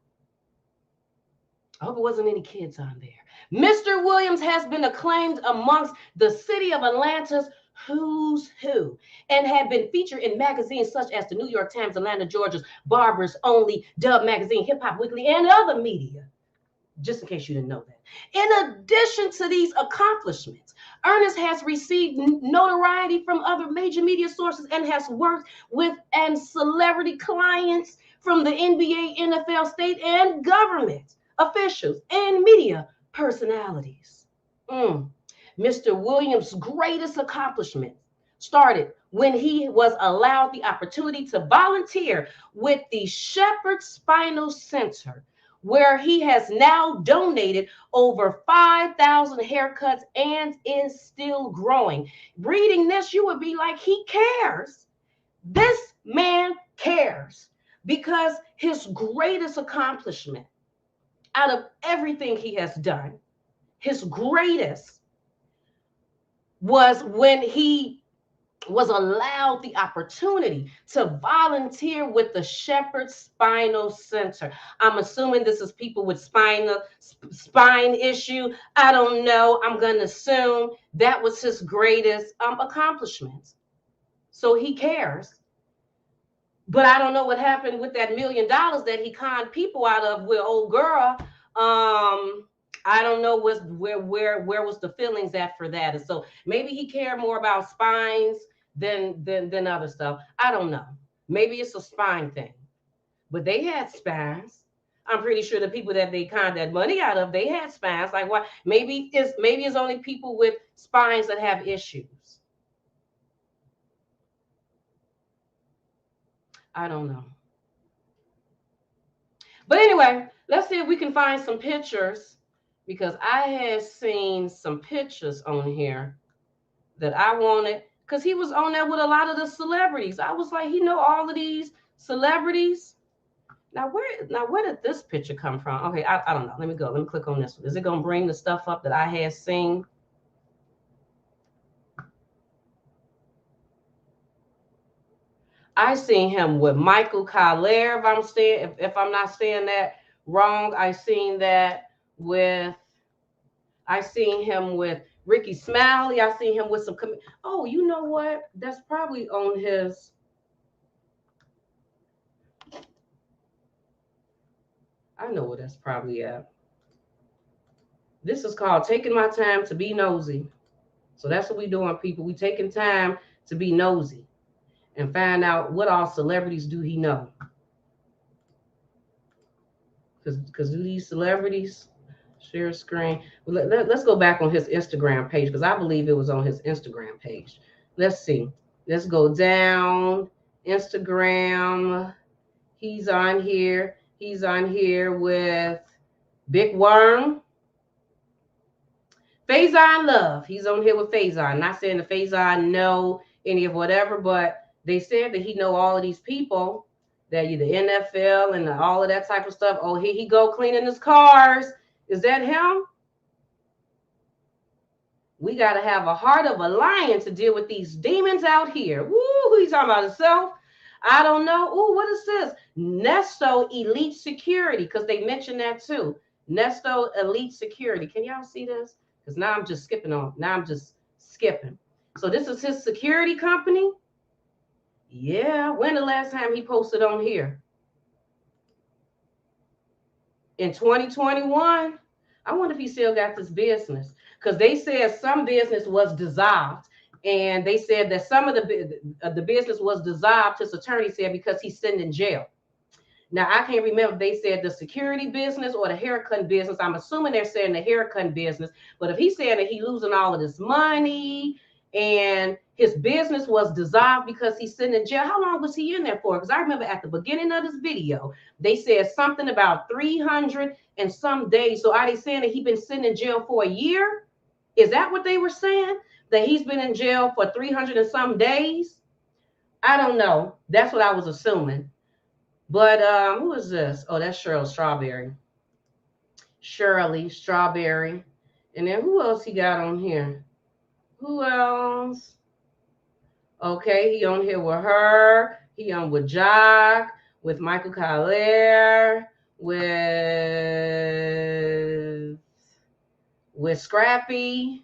Speaker 2: I hope it wasn't any kids on there. Mr. Williams has been acclaimed amongst the city of Atlanta's who's who and had been featured in magazines such as the New York Times, Atlanta, Georgia's Barbers Only, Dub Magazine, Hip Hop Weekly, and other media. Just in case you didn't know that. In addition to these accomplishments, Ernest has received notoriety from other major media sources and has worked with celebrity clients from the NBA, NFL, state, and government officials and media personalities. Mr. Williams' greatest accomplishment started when he was allowed the opportunity to volunteer with the Shepherd Spinal Center, where he has now donated over 5,000 haircuts and is still growing. Reading this, you would be like, he cares. This man cares, because his greatest accomplishment out of everything he has done, his greatest was when he was allowed the opportunity to volunteer with the Shepherd Spinal Center. I'm assuming this is people with spine issue. I don't know. I'm going to assume that was his greatest accomplishment. So he cares. But I don't know what happened with that $1 million that he conned people out of with old girl. I don't know where was the feelings at for that. And so maybe he cared more about spines than other stuff. I don't know. Maybe it's a spine thing. But they had spines. I'm pretty sure the people that they conned that money out of, they had spines. Like, why? Maybe it's only people with spines that have issues. I don't know. But anyway, let's see if we can find some pictures, because I had seen some pictures on here that I wanted, because he was on there with a lot of the celebrities. I was like, he know all of these celebrities. Now where did this picture come from? Okay, I don't know. Let me go. Let me click on this one. Is it going to bring the stuff up that I had seen? I seen him with Michael Collier, if I'm not saying that wrong. I seen him with Ricky Smiley, I seen him with some. Oh, you know what? That's probably on his. I know what that's probably at. This is called taking my time to be nosy. So that's what we doing, people. We taking time to be nosy and find out what all celebrities do he know. Because do these celebrities share screen? Well, let's go back on his Instagram page because I believe it was on his Instagram page. Let's see. Let's go down. Instagram. He's on here. He's on here with Big Worm. Faison Love. He's on here with Faison. Not saying the Faison know any of whatever, but they said that he know all of these people, that you the NFL and all of that type of stuff. Oh, here he go cleaning his cars. Is that him? We got to have a heart of a lion to deal with these demons out here. Woo, who you talking about himself? I don't know. Ooh, what is this? Nesto Elite Security, because they mentioned that too. Nesto Elite Security. Can y'all see this? Because now I'm just skipping on. Now I'm just skipping. So this is his security company. Yeah. When the last time he posted on here? In 2021. I wonder if he still got this business. Because they said some business was dissolved. And they said that some of the business was dissolved, his attorney said, because he's sitting in jail. Now, I can't remember if they said the security business or the haircut business. I'm assuming they're saying the haircut business. But if he's saying that he's losing all of this money and his business was dissolved because he's sitting in jail, how long was he in there for? Because I remember at the beginning of this video, they said something about 300 and some days. So are they saying that he's been sitting in jail for a year? Is that what they were saying? That he's been in jail for 300 and some days? I don't know. That's what I was assuming. But who is this? Oh, that's Shirley Strawberry. Shirley Strawberry. And then who else he got on here? Who else? Okay, he on here with her. He on with Jock, with Michael Collier, with Scrappy.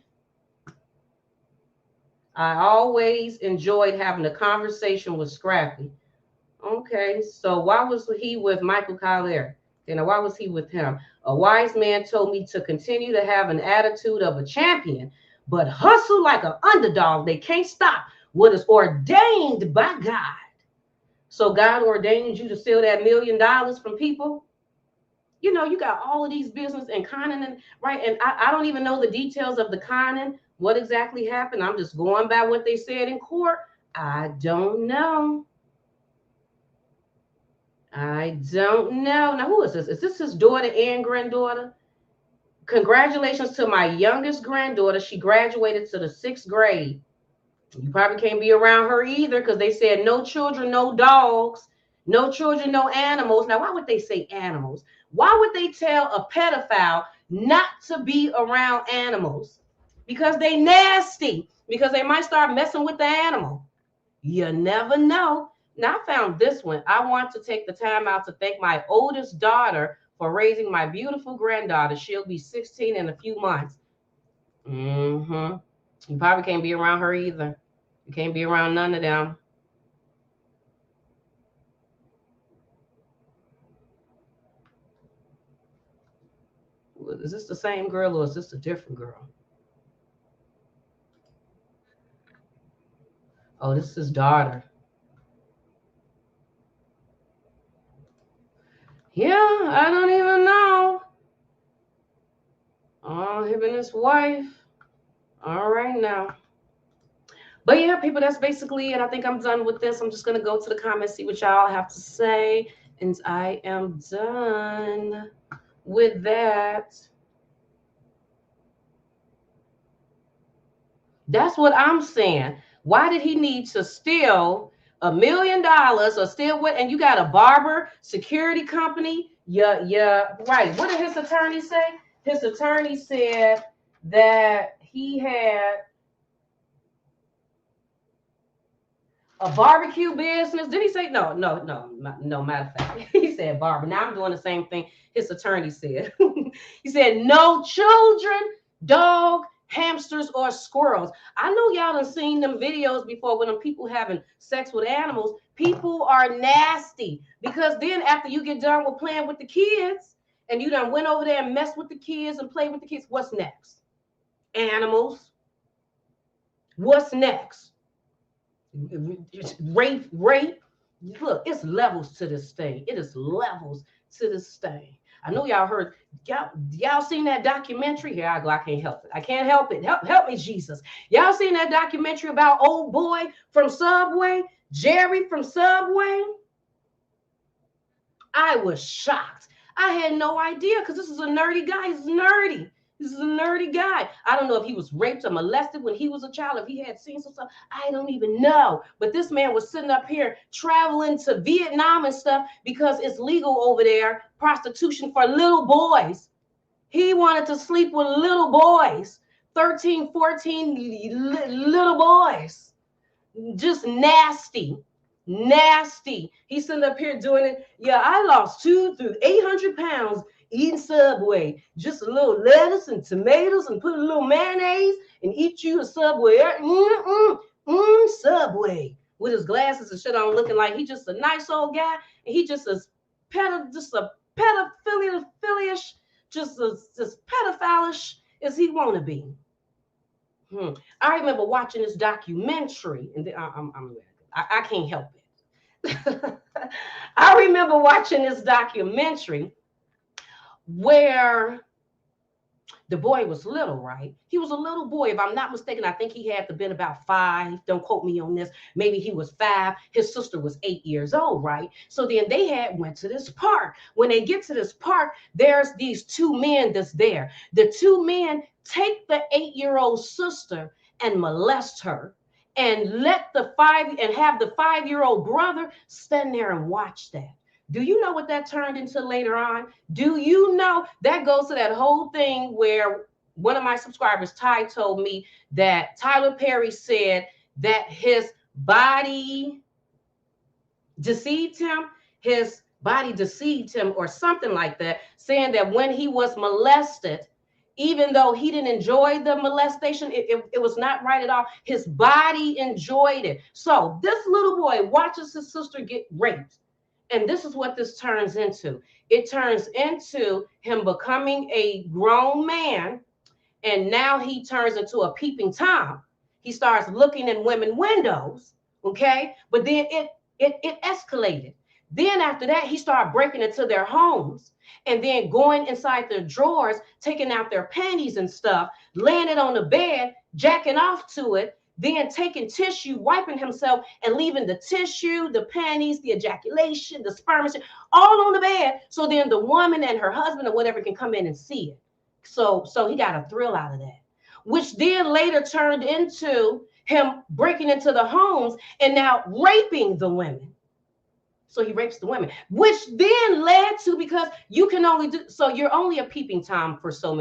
Speaker 2: I always enjoyed having a conversation with Scrappy. Okay, so why was he with Michael Collier? And why was he with him? A wise man told me to continue to have an attitude of a champion, but hustle like an underdog. They can't stop what is ordained by God. So God ordained you to steal that $1 million from people? You know, you got all of these business and conning, right? And I don't even know the details of the conning, what exactly happened. I'm just going by what they said in court. I don't know. I don't know. Now, who is this? Is this his daughter and granddaughter? Congratulations to my youngest granddaughter. She graduated to the 6th grade. You probably can't be around her either because they said no children, no dogs, no children, no animals. Now, why would they say animals? Why would they tell a pedophile not to be around animals? Because they nasty, because they might start messing with the animal. You never know. Now, I found this one. I want to take the time out to thank my oldest daughter for raising my beautiful granddaughter. She'll be 16 in a few months. You probably can't be around her either. You can't be around none of them. Is this the same girl or is this a different girl? Oh, this is his daughter. Yeah, I don't even know. Oh, him and his wife. All right now. But yeah, people, that's basically it. I think I'm done with this. I'm just going to go to the comments, see what y'all have to say. And I am done with that. That's what I'm saying. Why did he need to steal $1 million or steal what? And you got a barber security company? Yeah, right. What did his attorney say? His attorney said that he had a barbecue business. Did he say no? Matter of fact, he said barber. Now I'm doing the same thing his attorney said. He said no children, dog, hamsters or squirrels. I know y'all done seen them videos before when them people having sex with animals. People are nasty, because then after you get done with playing with the kids and you done went over there and messed with the kids and played with the kids, what's next? Animals. What's next? Rape. Look, it's levels to this thing. It is levels to this thing. I know y'all heard, y'all seen that documentary? Here I go, I can't help it. I can't help it. Help me, Jesus. Y'all seen that documentary about old boy from Subway, Jerry from Subway? I was shocked. I had no idea, because this is a nerdy guy. He's nerdy. This is a nerdy guy. I don't know if he was raped or molested when he was a child, if he had seen some stuff. I don't even know. But this man was sitting up here traveling to Vietnam and stuff because it's legal over there, prostitution for little boys. He wanted to sleep with little boys, 13, 14 little boys. Just nasty. Nasty. He's sitting up here doing it. Yeah, I lost 200 to 800 pounds eating Subway. Just a little lettuce and tomatoes and put a little mayonnaise and eat you a Subway. Subway. With his glasses and shit on, looking like he just a nice old guy. And he just a pedophilish, just pedophilish as he want to be. I remember watching this documentary, and I can't help it. I remember watching this documentary where the boy was little, right? He was a little boy. If I'm not mistaken, I think he had to been about 5. Don't quote me on this. Maybe he was 5. His sister was 8 years old, right? So then they went to this park. When they get to this park, there's these 2 men that's there. The 2 men take the 8-year-old sister and molest her, and have the 5-year-old brother stand there and watch that. Do you know what that turned into later on? Do you know that goes to that whole thing where one of my subscribers, Ty, told me that Tyler Perry said that his body deceived him. His body deceived him or something like that, saying that when he was molested, even though he didn't enjoy the molestation, it was not right at all. His body enjoyed it. So this little boy watches his sister get raped. And this is what this turns into. It turns into him becoming a grown man. And now he turns into a peeping Tom. He starts looking in women's windows. Okay. But then it escalated. Then after that, he started breaking into their homes and then going inside their drawers, taking out their panties and stuff, laying it on the bed, jacking off to it, then taking tissue, wiping himself and leaving the tissue, the panties, the ejaculation, the sperm, all on the bed. So then the woman and her husband or whatever can come in and see it. So he got a thrill out of that, which then later turned into him breaking into the homes and now raping the women. So he rapes the women, which then led to, because you can only do, so you're only a peeping Tom for so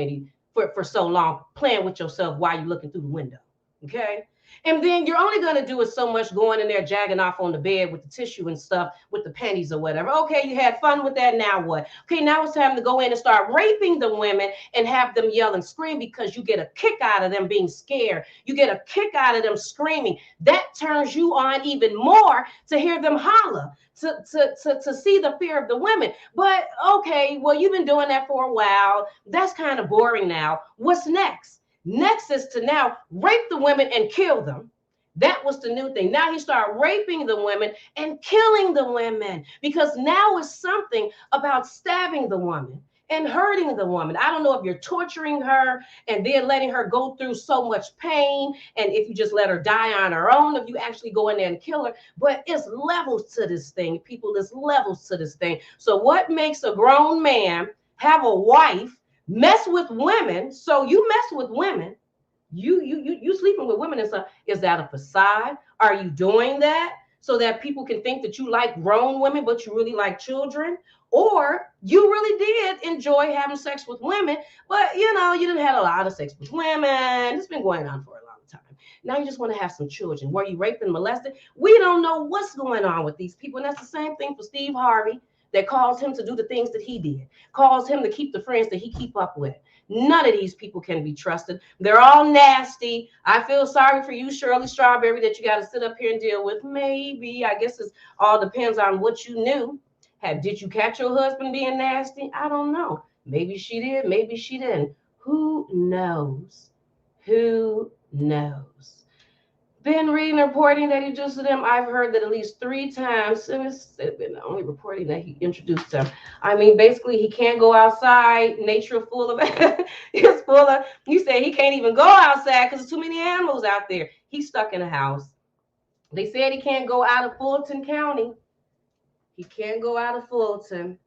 Speaker 2: long, playing with yourself while you're looking through the window. Okay. And then you're only going to do it so much, going in there, jagging off on the bed with the tissue and stuff, with the panties or whatever. Okay, you had fun with that. Now what? Okay, now it's time to go in and start raping the women and have them yell and scream, because you get a kick out of them being scared. You get a kick out of them screaming. That turns you on even more to hear them holler, to see the fear of the women. But okay, well, you've been doing that for a while. That's kind of boring now. What's next? Next is to now rape the women and kill them. That was the new thing. Now he started raping the women and killing the women, because now it's something about stabbing the woman and hurting the woman. I don't know if you're torturing her and then letting her go through so much pain, and if you just let her die on her own, if you actually go in there and kill her. But it's levels to this thing, people. There's levels to this thing. So what makes a grown man have a wife, mess with women? So you mess with women, you sleeping with women and stuff. Is that a facade? Are you doing that so that people can think that you like grown women, but you really like children? Or you really did enjoy having sex with women, but you didn't have a lot of sex with women. It's been going on for a long time. Now you just want to have some children. Were you raped and molested? We don't know what's going on with these people. And that's the same thing for Steve Harvey, that caused him to do the things that he did, caused him to keep the friends that he keep up with, None of these people can be trusted. They're all nasty. I feel sorry for you, Shirley Strawberry, that you got to sit up here and deal with. Maybe, I guess it all depends on what you knew. Did you catch your husband being nasty? I don't know. Maybe she did. Maybe she didn't. Who knows? Who knows? Been reading reporting that he just to them. I've heard that at least 3 times. And it's been only reporting that he introduced them. I mean, basically, he can't go outside. Nature full of it's full of. You say he can't even go outside because there's too many animals out there. He's stuck in a house. They said he can't go out of Fulton County. He can't go out of Fulton.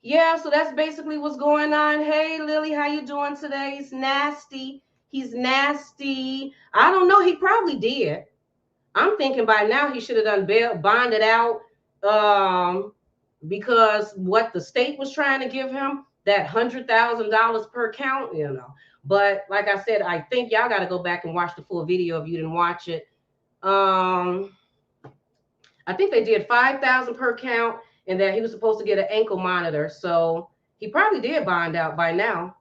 Speaker 2: Yeah, so that's basically what's going on. Hey, Lily, how you doing today? He's nasty. He's nasty. I don't know. He probably did. I'm thinking by now he should have done bonded out because what the state was trying to give him, that $100,000 per count, you know. But like I said, I think y'all got to go back and watch the full video if you didn't watch it. I think they did $5,000 per count, and that he was supposed to get an ankle monitor. So he probably did bond out by now.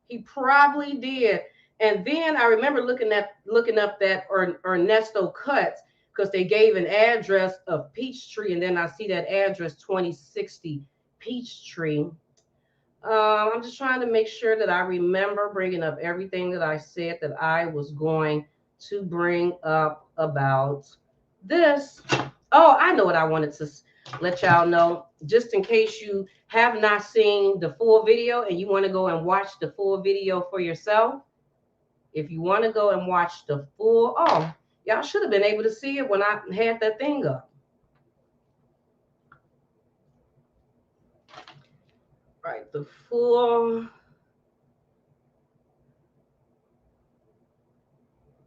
Speaker 2: He probably did. And then I remember looking up that Ernesto Cuts, because they gave an address of Peachtree, and then I see that address 2060 Peachtree. I'm just trying to make sure that I remember bringing up everything that I said that I was going to bring up about this. Oh, I know what I wanted to let y'all know, just in case you have not seen the full video and you want to go and watch the full video for yourself. If you want to go and watch the full, y'all should have been able to see it when I had that thing up. Right, the full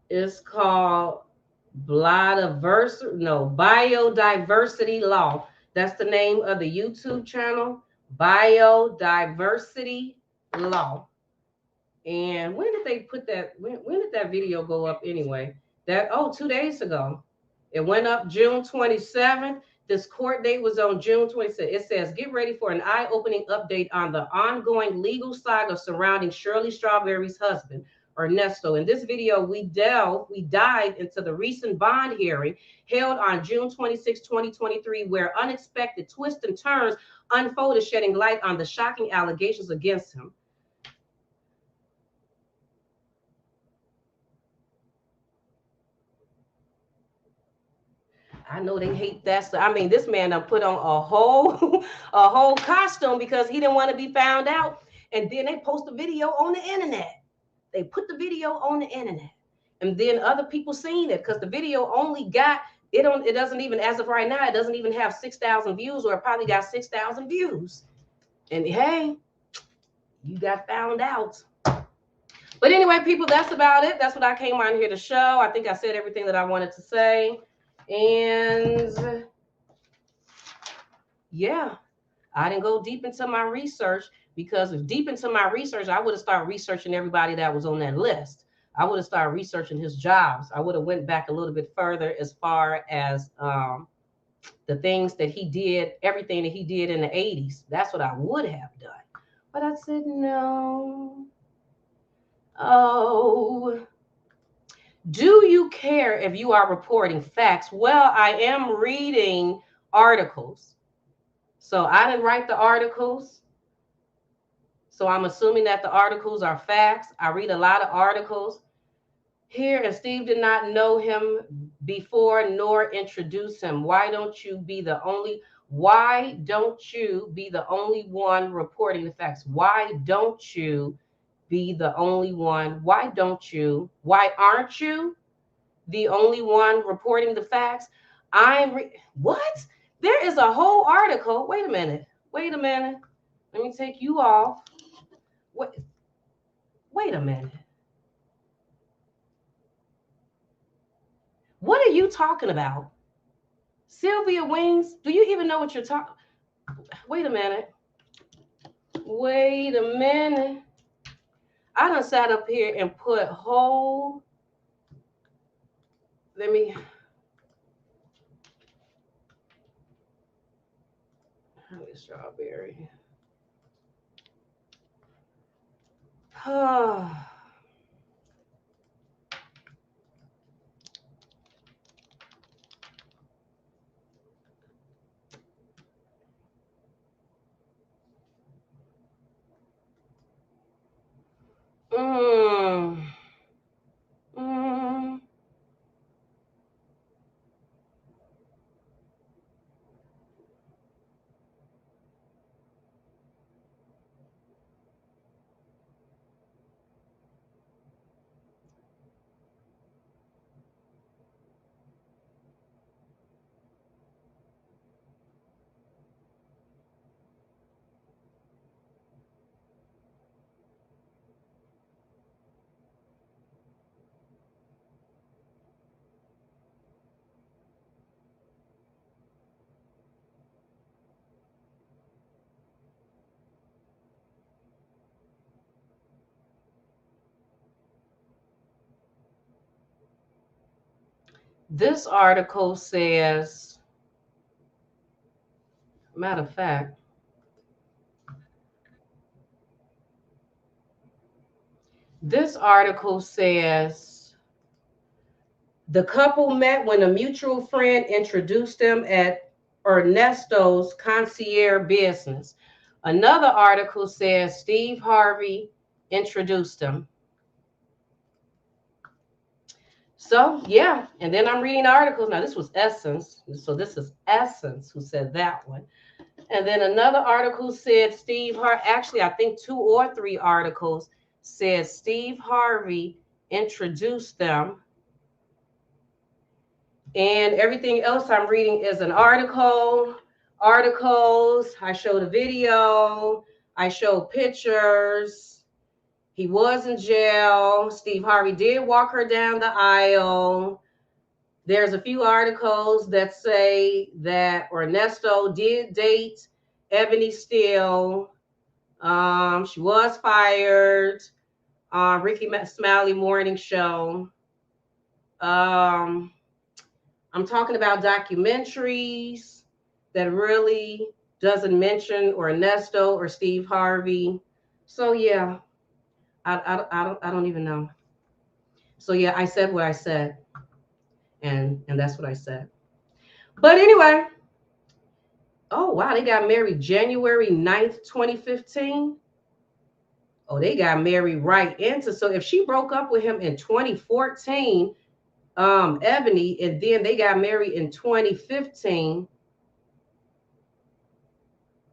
Speaker 2: is called Biodiversity Law. That's the name of the YouTube channel, Biodiversity Law. And when did they put that? When did that video go up anyway? 2 days ago. It went up June 27th. This court date was on June 27th. It says, get ready for an eye-opening update on the ongoing legal saga surrounding Shirley Strawberry's husband, Ernesto. In this video, we dive into the recent bond hearing held on June 26, 2023, where unexpected twists and turns unfolded, shedding light on the shocking allegations against him. I know they hate that. I mean, this man done put on a whole costume because he didn't want to be found out. And then they post a video on the internet. They put the video on the internet. And then other people seen it because the video only got, it doesn't even, as of right now, it doesn't even have 6,000 views, or it probably got 6,000 views. And hey, you got found out. But anyway, people, that's about it. That's what I came on here to show. I think I said everything that I wanted to say. And yeah, I didn't go deep into my research, because if deep into my research, I would have started researching everybody that was on that list. I would have started researching his jobs. I would have went back a little bit further as far as the things that he did, everything that he did in the 80s. That's what I would have done. But I said, no. Oh. Do you care if you are reporting facts? Well, I am reading articles. So I didn't write the articles. So I'm assuming that the articles are facts. I read a lot of articles here, and Steve did not know him before nor introduce him. Why don't you be the only one reporting the facts? Why don't you be the only one? Why aren't you the only one reporting the facts? What? There is a whole article. Wait a minute. Let me take you off. Wait a minute. What are you talking about? Sylvia Wings? Do you even know what you're talking? Wait a minute. I done sat up here and put whole. Let me. Honey Strawberry. This article says, matter of fact, this article says the couple met when a mutual friend introduced them at Ernesto's concierge business. Another article says Steve Harvey introduced them. So, yeah, and then I'm reading articles. Now, this was Essence. So this is Essence who said that one. And then another article said Steve Harvey. Actually, I think 2 or 3 articles said Steve Harvey introduced them. And everything else I'm reading is an articles. I showed a video. I showed pictures. He was in jail. Steve Harvey did walk her down the aisle. There's a few articles that say that Ernesto did date Ebony Steele. She was fired on Ricky Smiley Morning Show. I'm talking about documentaries that really doesn't mention Ernesto or Steve Harvey. So yeah, I don't even know. So yeah, I said what I said, and that's what I said. But anyway, oh wow, they got married January 9th, 2015. Oh, they got married right into. So if she broke up with him in 2014, Ebony, and then they got married in 2015,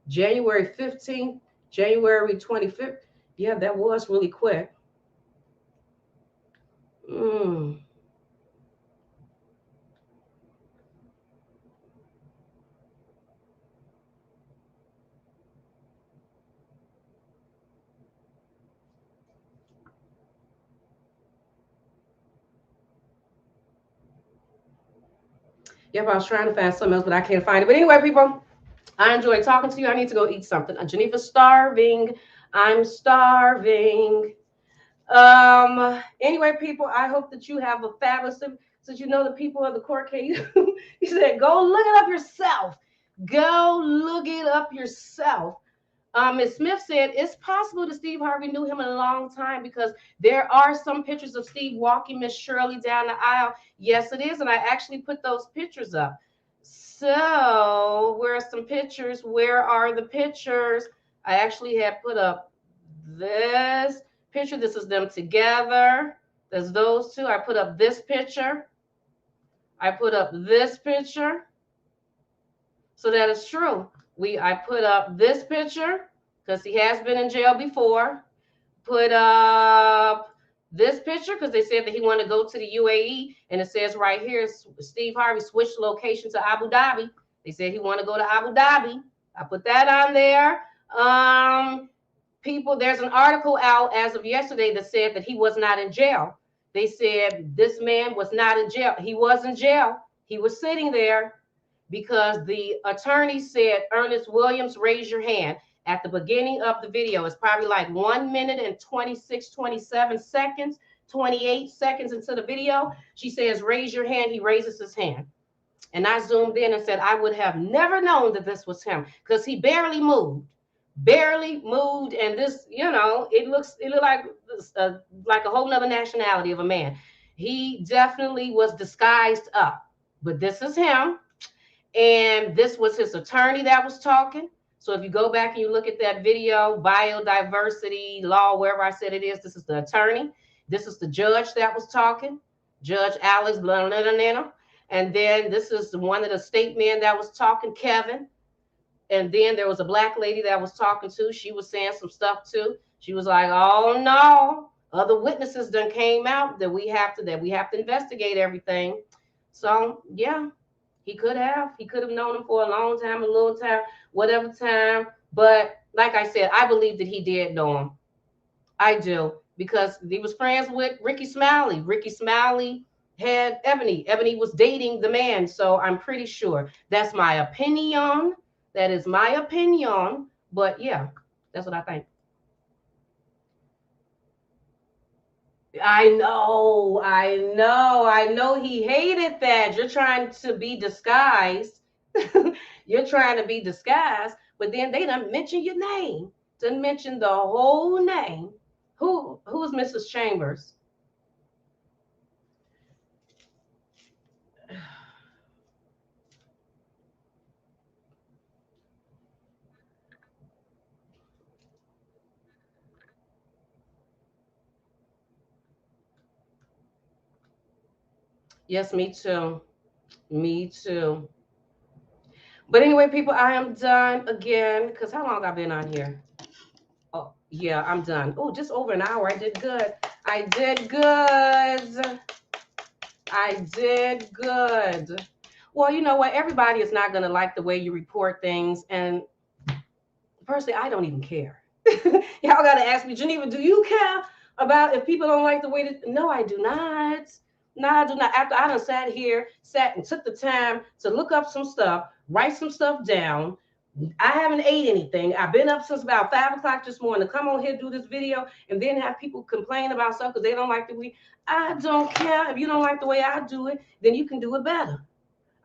Speaker 2: January 15th, January 25th. Yeah, that was really quick. Yep, I was trying to find something else, but I can't find it. But anyway, people, I enjoyed talking to you. I need to go eat something. Geneva's starving. I'm starving. Anyway, people, I hope that you have a fabulous, since you know the people of the court case, you said, go look it up yourself. Go look it up yourself. Ms. Smith said, it's possible that Steve Harvey knew him a long time because there are some pictures of Steve walking Miss Shirley down the aisle. Yes, it is. And I actually put those pictures up. So where are some pictures? Where are the pictures? I actually had put up this picture. This is them together. There's those two. I put up this picture. I put up this picture. So that is true. I put up this picture because he has been in jail before. Put up this picture because they said that he wanted to go to the UAE, and it says right here, Steve Harvey switched location to Abu Dhabi. They said he wanted to go to Abu Dhabi. I put that on there. People, there's an article out as of yesterday that said that he was not in jail. They said this man was not in jail. He was in jail. He was sitting there because the attorney said, Ernest Williams, raise your hand. At the beginning of the video, it's probably like 1 minute and 26, 27 seconds, 28 seconds into the video. She says, raise your hand. He raises his hand. And I zoomed in and said, I would have never known that this was him because he barely moved. barely moved, and this, you know, it looked like a whole nother nationality of a man. He definitely was disguised up, but this is him, and this was his attorney that was talking. So if you go back and you look at that video, biodiversity law, wherever I said it is, this is the attorney. This is the judge that was talking, Judge Alex, blah, blah, blah, blah. And then this is one of the state men that was talking, Kevin. And then there was a black lady that was talking too. She was saying some stuff too. She was like, "Oh no, other witnesses done came out that we have to investigate everything." So yeah, he could have known him for a long time, a little time, whatever time. But like I said, I believe that he did know him. I do, because he was friends with Ricky Smiley. Ricky Smiley had Ebony. Ebony was dating the man. So I'm pretty sure. That's my opinion. That is my opinion. But yeah, that's what I think. I know he hated that. You're trying to be disguised. You're trying to be disguised, but then they done mention your name. Didn't mention the whole name. Who's Mrs. Chambers? Yes, me too. Me too. But anyway, people, I am done again. Because how long have I been on here? Oh, yeah, I'm done. Oh, just over an hour. I did good. I did good. I did good. Well, you know what? Everybody is not going to like the way you report things. And personally, I don't even care. Y'all got to ask me, Geneva, do you care about if people don't like the way that? No, I do not. No, I do not. After I done sat and took the time to look up some stuff, write some stuff down. I haven't ate anything. I've been up since about 5 o'clock this morning to come on here, do this video, and then have people complain about stuff because they don't like the way. I don't care. If you don't like the way I do it, then you can do it better.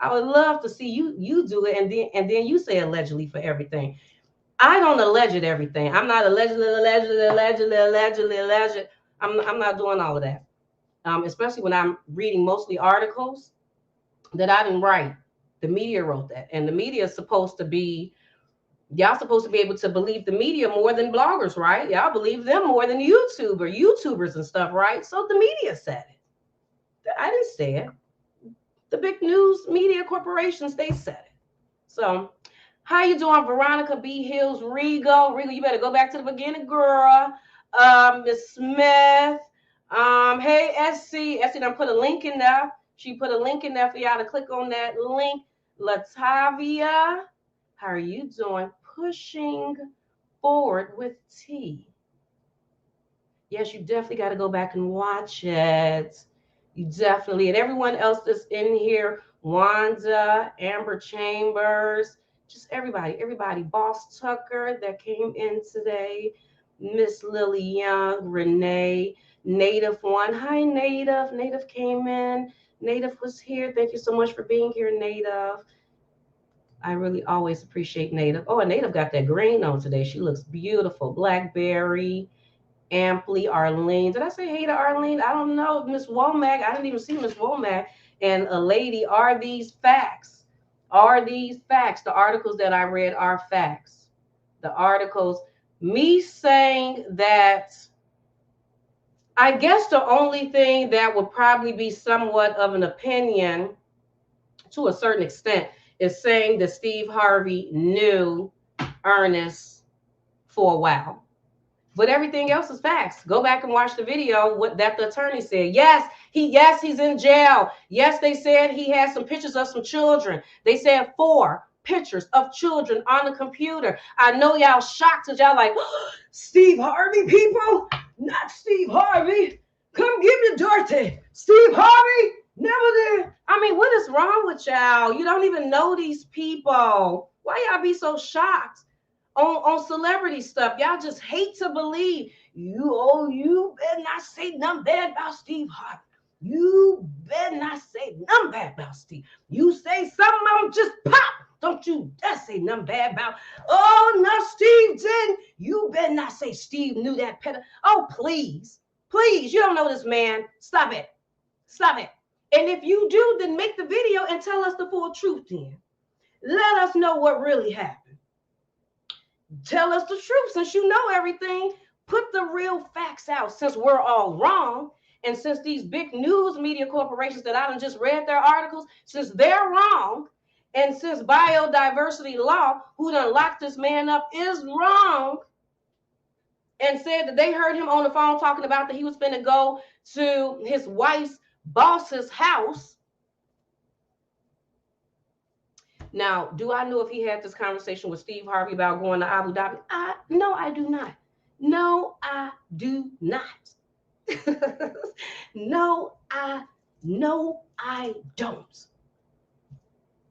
Speaker 2: I would love to see you do it, and then you say allegedly for everything. I don't allege everything. I'm not allegedly. I'm not doing all of that. Especially when I'm reading mostly articles that I didn't write. The media wrote that, and the media is supposed to be. Y'all supposed to be able to believe the media more than bloggers, right? Y'all believe them more than YouTubers and stuff, right? So the media said it. I didn't say it. The big news media corporations, they said it. So how you doing, Veronica B. Hills, Regal, you better go back to the beginning, girl. Miss Smith. Hey, SC done put a link in there. She put a link in there for y'all to click on that link. Latavia, how are you doing? Pushing forward with T. Yes, you definitely got to go back and watch it. You definitely, and everyone else that's in here, Wanda, Amber Chambers, just everybody. Boss Tucker that came in today, Miss Lily Young, Renee, Native One. Hi, Native. Native came in. Native was here. Thank you so much for being here, Native. I really always appreciate Native. Oh, and Native got that green on today. She looks beautiful. Blackberry, Amply, Arlene. Did I say hey to Arlene? I don't know. Miss Womack. I didn't even see Miss Womack. And a lady, are these facts? Are these facts? The articles that I read are facts. The articles, me saying that, I guess the only thing that would probably be somewhat of an opinion to a certain extent is saying that Steve Harvey knew Ernest for a while. But everything else is facts. Go back and watch the video, what that the attorney said. Yes, he's in jail. Yes, they said he had some pictures of some children. They said 4 pictures of children on the computer. I know y'all shocked because y'all like, oh, Steve Harvey, people, not Steve Harvey. Come give me dirty. Steve Harvey, never did. I mean, what is wrong with y'all? You don't even know these people. Why y'all be so shocked on celebrity stuff? Y'all just hate to believe. You better not say nothing bad about Steve Harvey. You better not say nothing bad about Steve. You say something, I'm just pop. Don't you dare say nothing bad about, oh, no, Steve didn't. You better not say Steve knew that pedo. Oh, please, please, you don't know this man. Stop it. Stop it. And if you do, then make the video and tell us the full truth then. Let us know what really happened. Tell us the truth since you know everything. Put the real facts out since we're all wrong. And since these big news media corporations that I done just read their articles, since they're wrong, and since biodiversity law, who done locked this man up, is wrong, and said that they heard him on the phone talking about that he was finna go to his wife's boss's house. Now, do I know if he had this conversation with Steve Harvey about going to Abu Dhabi? No, I do not. No, I do not. No, I don't.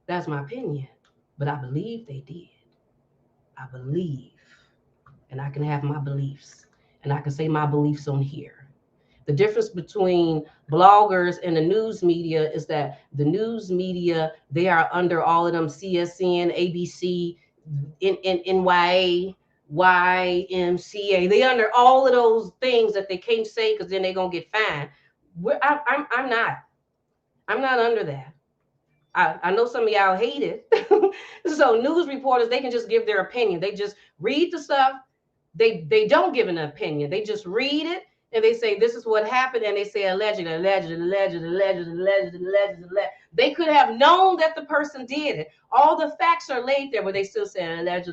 Speaker 2: That's my opinion. But I believe they did. I believe. And I can have my beliefs. And I can say my beliefs on here. The difference between bloggers and the news media is that the news media, they are under all of them CSN, ABC, NYA, YMCA. They under all of those things that they can't say because then they're going to get fined. I'm not. I'm not under that. I know some of y'all hate it. So news reporters, they can just give their opinion. They just read the stuff. They don't give an opinion. They just read it and they say this is what happened, and they say allegedly. They could have known that the person did it. All the facts are laid there, but they still say alleged,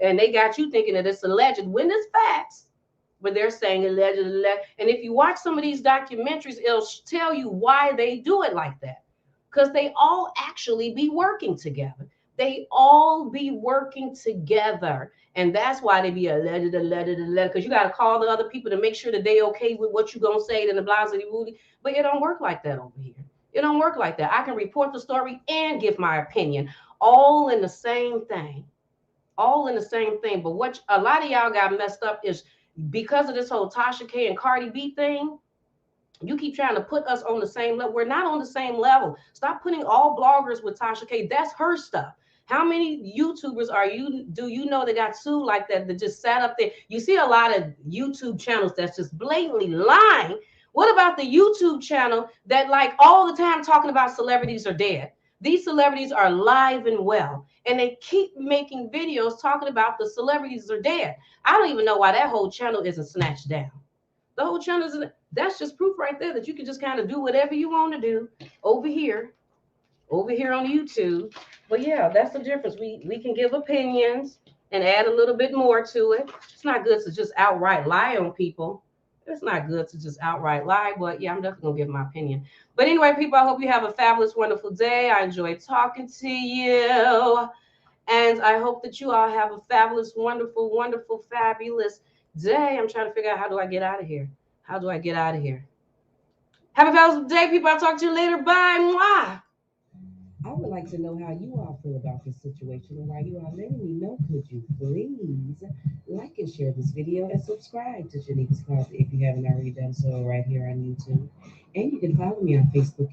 Speaker 2: and they got you thinking that it's alleged when it's facts. But they're saying alleged. And if you watch some of these documentaries, it'll tell you why they do it like that. Because they all actually be working together. They all be working together. And that's why they be alleged. Because you got to call the other people to make sure that they okay with what you're going to say, and the blah, blah, blah. But it don't work like that over here. It don't work like that. I can report the story and give my opinion. All in the same thing. All in the same thing. But what a lot of y'all got messed up is because of this whole Tasha K and Cardi B thing, you keep trying to put us on the same level. We're not on the same level. Stop putting all bloggers with Tasha K. That's her stuff. How many YouTubers do you know that got sued like that just sat up there? You see a lot of YouTube channels that's just blatantly lying. What about the YouTube channel that like all the time talking about celebrities are dead? These celebrities are alive and well, and they keep making videos talking about the celebrities are dead. I don't even know why that whole channel isn't snatched down. The whole channel isn't. That's just proof right there that you can just kind of do whatever you want to do over here on YouTube. But yeah, that's the difference. We can give opinions and add a little bit more to it. It's not good to just outright lie on people. It's not good to just outright lie, but yeah, I'm definitely gonna give my opinion. But anyway, people, I hope you have a fabulous, wonderful day. I enjoyed talking to you. And I hope that you all have a fabulous, wonderful, wonderful, fabulous day. I'm trying to figure out how do I get out of here? How do I get out of here? Have a fabulous day, people. I'll talk to you later. Bye. Mwah.
Speaker 1: I would like to know how you all feel about this situation, and while you are letting me know, could you please like and share this video and subscribe to Genevas Closet if you haven't already done so right here on YouTube. And you can follow me on Facebook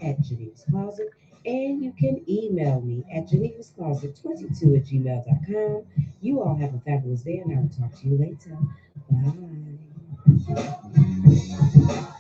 Speaker 1: at Genevas Closet, and you can email me at genevascloset22@gmail.com. You all have a fabulous day, and I will talk to you later. Bye.